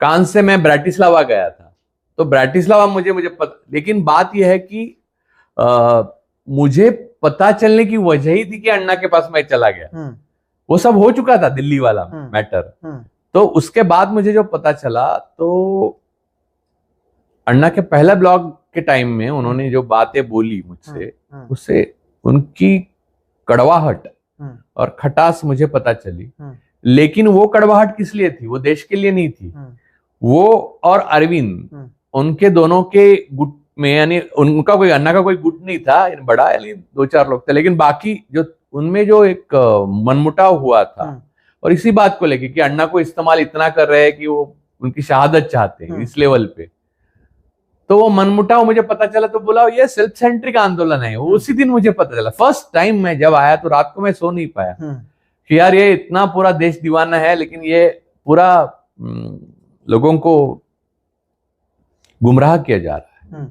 कांस से मैं ब्राटिस्लावा गया था, तो ब्राटिस्लावा मुझे पता। लेकिन बात यह है कि मुझे पता चलने की वजह ही थी कि अन्ना के पास मैं चला गया। वो सब हो चुका था, दिल्ली वाला मैटर। तो उसके बाद मुझे जो पता चला, तो अन्ना के पहला ब्लॉग के टाइम में उन्होंने जो बातें बोली मुझसे, उससे उनकी कड़वाहट और खटास मुझे पता चली। लेकिन वो कड़वाहट किस लिए थी? वो देश के लिए नहीं थी। वो और अरविंद, उनके दोनों के गुट में, यानी उनका कोई, अन्ना का कोई गुट नहीं था बड़ा, यानी 2-4 लोग थे। लेकिन बाकी जो उनमें जो एक मनमुटाव हुआ था, और इसी बात को लेके कि अन्ना को इस्तेमाल इतना कर रहे हैं कि वो उनकी शहादत चाहते हैं इस लेवल पे, तो वो मनमुटाव मुझे पता चला। तो बोला ये सेल्फ सेंट्रिक आंदोलन है। वो उसी दिन मुझे पता चला। फर्स्ट टाइम मैं जब आया तो रात को मैं सो नहीं पाया कि यार ये इतना पूरा देश दीवाना है, लेकिन ये पूरा लोगों को गुमराह किया जा रहा है।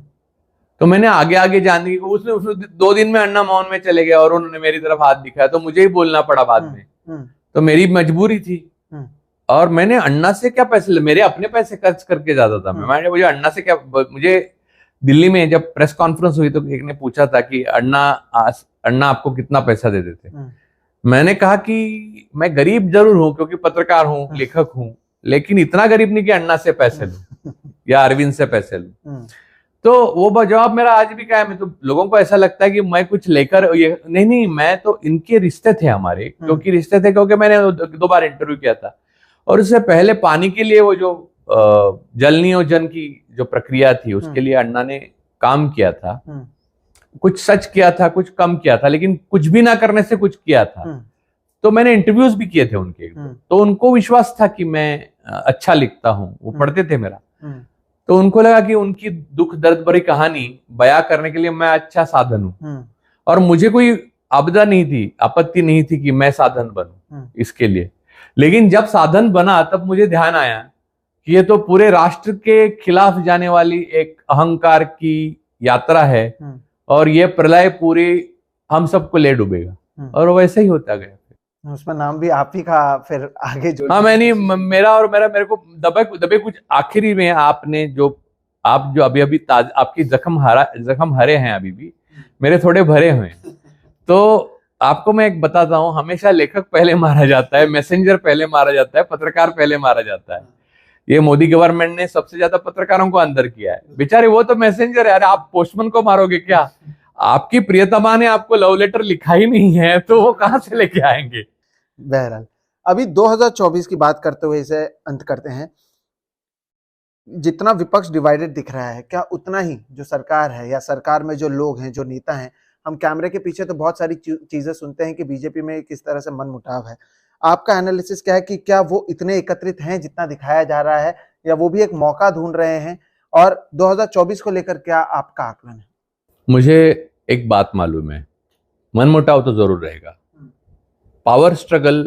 तो मैंने आगे आगे जानने की, उसने 2 दिन में अन्ना मौन में चले गए और उन्होंने मेरी तरफ हाथ दिखाया, तो मुझे ही बोलना पड़ा बाद में। तो मेरी मजबूरी थी। और मैंने अन्ना से क्या पैसे, मेरे अपने पैसे खर्च करके जाता था मैं। मुझे अन्ना से क्या, मुझे दिल्ली में जब प्रेस कॉन्फ्रेंस हुई तो एक ने पूछा था कि अन्ना आपको कितना पैसा दे देते। मैंने कहा कि मैं गरीब जरूर हूं, क्योंकि पत्रकार हूं, लेखक हूं, लेकिन इतना गरीब नहीं कि अन्ना से पैसे लूं या अरविंद से पैसे लूं। तो वो जवाब मेरा आज भी कायम है। तो लोगों को ऐसा लगता है कि मैं कुछ लेकर, ये नहीं, मैं तो, इनके रिश्ते थे हमारे, क्योंकि मैंने 2 बार इंटरव्यू किया था। और उससे पहले पानी के लिए वो जो जल नियोजन की जो प्रक्रिया थी, उसके लिए अन्ना ने काम किया था। कुछ सच किया था, कुछ कम किया था, लेकिन कुछ भी ना करने से कुछ किया था। तो मैंने इंटरव्यूज भी किए थे उनके, तो उनको विश्वास था कि मैं अच्छा लिखता हूं। वो पढ़ते थे मेरा, तो उनको लगा कि उनकी दुख दर्द भरी कहानी बयां करने के लिए मैं अच्छा साधन हूं। और मुझे कोई आपदा नहीं थी, आपत्ति नहीं थी कि मैं साधन बनूं इसके लिए। लेकिन जब साधन बना, तब मुझे ध्यान आया कि ये तो पूरे राष्ट्र के खिलाफ जाने वाली एक अहंकार की यात्रा है, और ये प्रलय पूरी हम सबको ले डूबेगा। और वैसे ही होता गया। उसमें नाम भी आप ही का फिर आगे जो, हाँ, मेरे को दबे कुछ आखिरी में आपने जो, आप जो अभी आपकी जख्म हरे हैं, अभी भी मेरे थोड़े भरे हुए हैं। तो आपको मैं एक बताता हूं, हमेशा लेखक पहले मारा जाता है, मैसेंजर पहले मारा जाता है, पत्रकार पहले मारा जाता है। ये मोदी गवर्नमेंट ने सबसे ज्यादा पत्रकारों को अंदर किया है। बेचारे वो तो मैसेंजर है। अरे आप पोस्टमैन को मारोगे क्या? आपकी प्रियतमा ने आपको लव लेटर लिखा ही नहीं है, तो वो कहां से लेके आएंगे? बहरहाल, अभी 2024 की बात करते हुए इसे अंत करते हैं। जितना विपक्ष डिवाइडेड दिख रहा है, क्या उतना ही जो सरकार है या सरकार में जो लोग हैं, जो नेता हैं, हम कैमरे के पीछे तो बहुत सारी चीजें सुनते हैं कि बीजेपी में किस तरह से मनमुटाव है। आपका एनालिसिस क्या है कि क्या वो इतने एकत्रित हैं जितना दिखाया जा रहा है, या वो भी एक मौका ढूंढ रहे हैं? और 2024 को लेकर क्या आपका आकलन है? मुझे एक बात मालूम है, मनमुटाव तो जरूर रहेगा। पावर स्ट्रगल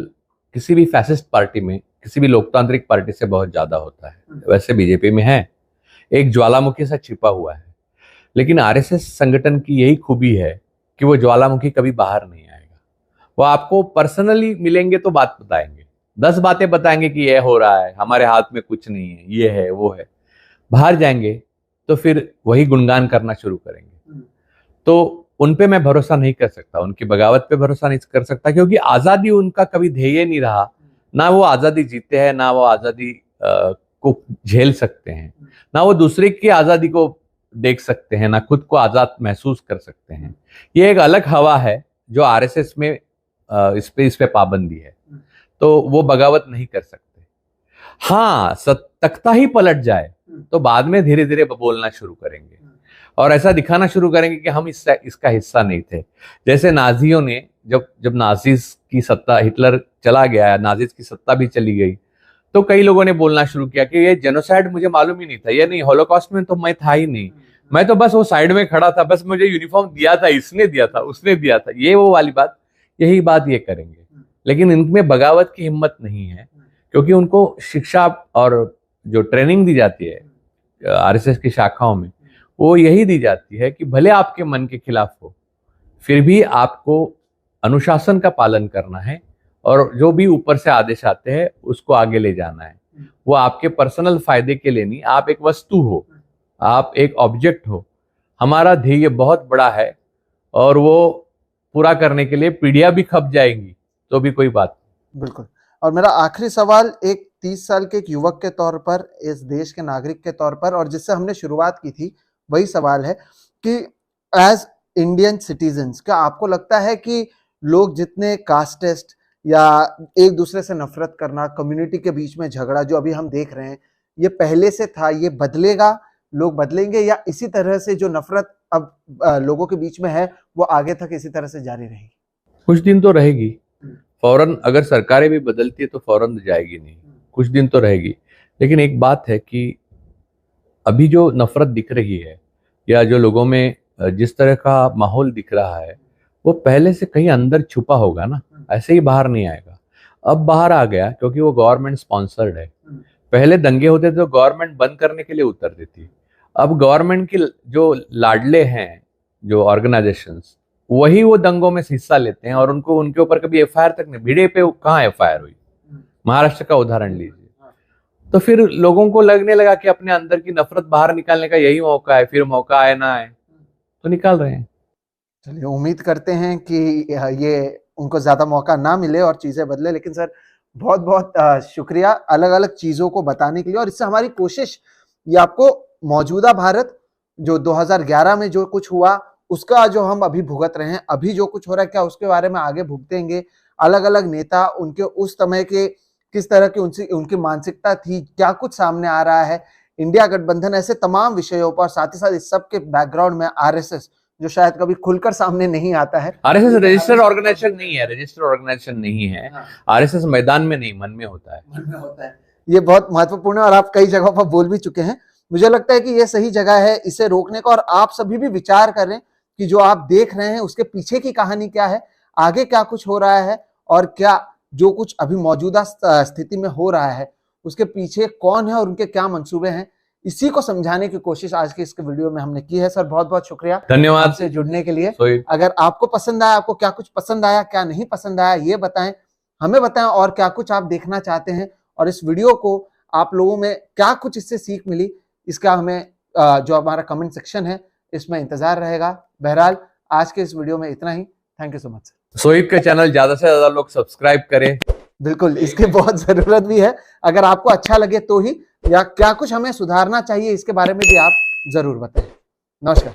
किसी भी फैसिस्ट पार्टी में, किसी भी लोकतांत्रिक पार्टी से बहुत ज्यादा होता है। वैसे बीजेपी में है, एक ज्वालामुखी सा छिपा हुआ है। लेकिन आरएसएस संगठन की यही खूबी है कि वो ज्वालामुखी कभी बाहर नहीं आएगा। वो आपको पर्सनली मिलेंगे तो बात बताएंगे, 10 बातें बताएंगे कि ये हो रहा है, हमारे हाथ में कुछ नहीं है, ये है, वो है। बाहर जाएंगे तो फिर वही गुणगान करना शुरू करेंगे। तो उन पे मैं भरोसा नहीं कर सकता, उनकी बगावत पे भरोसा नहीं कर सकता, क्योंकि आजादी उनका कभी ध्येय नहीं रहा। ना वो आजादी जीते हैं, ना वो आजादी को झेल सकते हैं, ना वो दूसरे की आजादी को देख सकते हैं, ना खुद को आजाद महसूस कर सकते हैं। ये एक अलग हवा है जो आरएसएस में इस पे पाबंदी है, तो वो बगावत नहीं कर सकते। हाँ, तख्ता ही पलट जाए तो बाद में धीरे धीरे बोलना शुरू करेंगे और ऐसा दिखाना शुरू करेंगे कि हम इसका हिस्सा नहीं थे। जैसे नाजियों ने जब नाजीज की सत्ता, हिटलर चला गया, नाजीज की सत्ता भी चली गई, तो कई लोगों ने बोलना शुरू किया कि ये जेनोसाइड मुझे मालूम ही नहीं था, ये नहीं, हॉलोकॉस्ट में तो मैं था ही नहीं, मैं तो बस वो साइड में खड़ा था, बस मुझे यूनिफॉर्म दिया था, इसने दिया था, उसने दिया था, ये वो वाली बात, यही बात ये करेंगे। लेकिन इनमें बगावत की हिम्मत नहीं है, क्योंकि उनको शिक्षा और जो ट्रेनिंग दी जाती है आरएसएस की शाखाओं में, वो यही दी जाती है कि भले आपके मन के खिलाफ हो, फिर भी आपको अनुशासन का पालन करना है और जो भी ऊपर से आदेश आते हैं उसको आगे ले जाना है। वो आपके पर्सनल फायदे के लिए नहीं, आप एक वस्तु हो, आप एक ऑब्जेक्ट हो। हमारा ध्येय बहुत बड़ा है और वो पूरा करने के लिए पीढ़ियां भी खप जाएंगी तो भी कोई बात नहीं। बिल्कुल। और मेरा आखिरी सवाल एक 30 साल के एक युवक के तौर पर, इस देश के नागरिक के तौर पर, और जिससे हमने शुरुआत की थी, वही सवाल है कि एज इंडियन सिटीजन्स, क्या आपको लगता है कि लोग जितने कास्टेस्ट या एक दूसरे से नफरत करना, कम्युनिटी के बीच में झगड़ा जो अभी हम देख रहे हैं, ये पहले से था, ये बदलेगा, लोग बदलेंगे, या इसी तरह से जो नफरत अब लोगों के बीच में है वो आगे तक इसी तरह से जारी रहेगी? कुछ दिन तो रहेगी, फौरन अगर सरकारें भी बदलती है तो फौरन तो जाएगी नहीं, कुछ दिन तो रहेगी। लेकिन एक बात है कि अभी जो नफरत दिख रही है या जो लोगों में जिस तरह का माहौल दिख रहा है, वो पहले से कहीं अंदर छुपा होगा ना, ऐसे ही बाहर नहीं आएगा। अब बाहर आ गया क्योंकि वो गवर्नमेंट स्पॉन्सर्ड है। पहले दंगे होते तो गवर्नमेंट बंद करने के लिए उतर देती, अब गवर्नमेंट की जो लाडले हैं, जो ऑर्गेनाइजेशंस, वही वो दंगों में हिस्सा लेते हैं और उनको, उनके ऊपर कभी एफआईआर तक नहीं, भिड़े पे कहाँ एफआईआर हुई? महाराष्ट्र का उदाहरण लीजिए। तो फिर लोगों को लगने लगा कि अपने अंदर की नफरत बाहर निकालने का यही मौका है, फिर मौका आए ना आए तो निकाल रहे हैं। चलिए, उम्मीद करते हैं कि ये उनको ज्यादा मौका ना मिले और चीजें बदले। लेकिन सर, बहुत बहुत शुक्रिया अलग अलग चीजों को बताने के लिए। और इससे हमारी कोशिश ये आपको मौजूदा भारत, जो 2011 में जो कुछ हुआ उसका जो हम अभी भुगत रहे हैं, अभी जो कुछ हो रहा है, क्या उसके बारे में आगे भुगतेंगे, अलग अलग नेता, उनके उस समय के किस तरह की उनकी मानसिकता थी, क्या कुछ सामने आ रहा है, इंडिया गठबंधन, ऐसे तमाम विषयों पर, साथ ही साथ इस सब के बैकग्राउंड में आरएसएस, जो शायद कभी खुलकर सामने नहीं आता है। आरएसएस रजिस्टर्ड ऑर्गेनाइजेशन नहीं है, रजिस्टर्ड ऑर्गेनाइजेशन नहीं है। आरएसएस मैदान में नहीं, मन में होता है, मन में होता है। ये बहुत महत्वपूर्ण है और आप कई जगहों पर बोल भी चुके हैं। मुझे लगता है कि ये सही जगह है इसे रोकने का, और आप सभी भी विचार करें कि जो आप देख रहे हैं उसके पीछे की कहानी क्या है, आगे क्या कुछ हो रहा है, और क्या जो कुछ अभी मौजूदा स्थिति में हो रहा है उसके पीछे कौन है और उनके क्या मंसूबे हैं, इसी को समझाने की कोशिश आज के इस वीडियो में हमने की है। सर, बहुत बहुत शुक्रिया, धन्यवाद से जुड़ने के लिए। अगर आपको पसंद आया, आपको क्या कुछ पसंद आया, क्या नहीं पसंद आया, ये बताएं, हमें बताएं, और क्या कुछ आप देखना चाहते हैं, और इस वीडियो को आप लोगों में क्या कुछ इससे सीख मिली, इसका हमें जो हमारा कमेंट सेक्शन है इसमें इंतजार रहेगा। बहरहाल आज के इस वीडियो में इतना ही। Thank you so much. Sohit का चैनल ज्यादा से ज्यादा लोग सब्सक्राइब करें। बिल्कुल, इसकी बहुत जरूरत भी है। अगर आपको अच्छा लगे तो ही, या क्या कुछ हमें सुधारना चाहिए इसके बारे में भी आप जरूर बताएं। नमस्कार।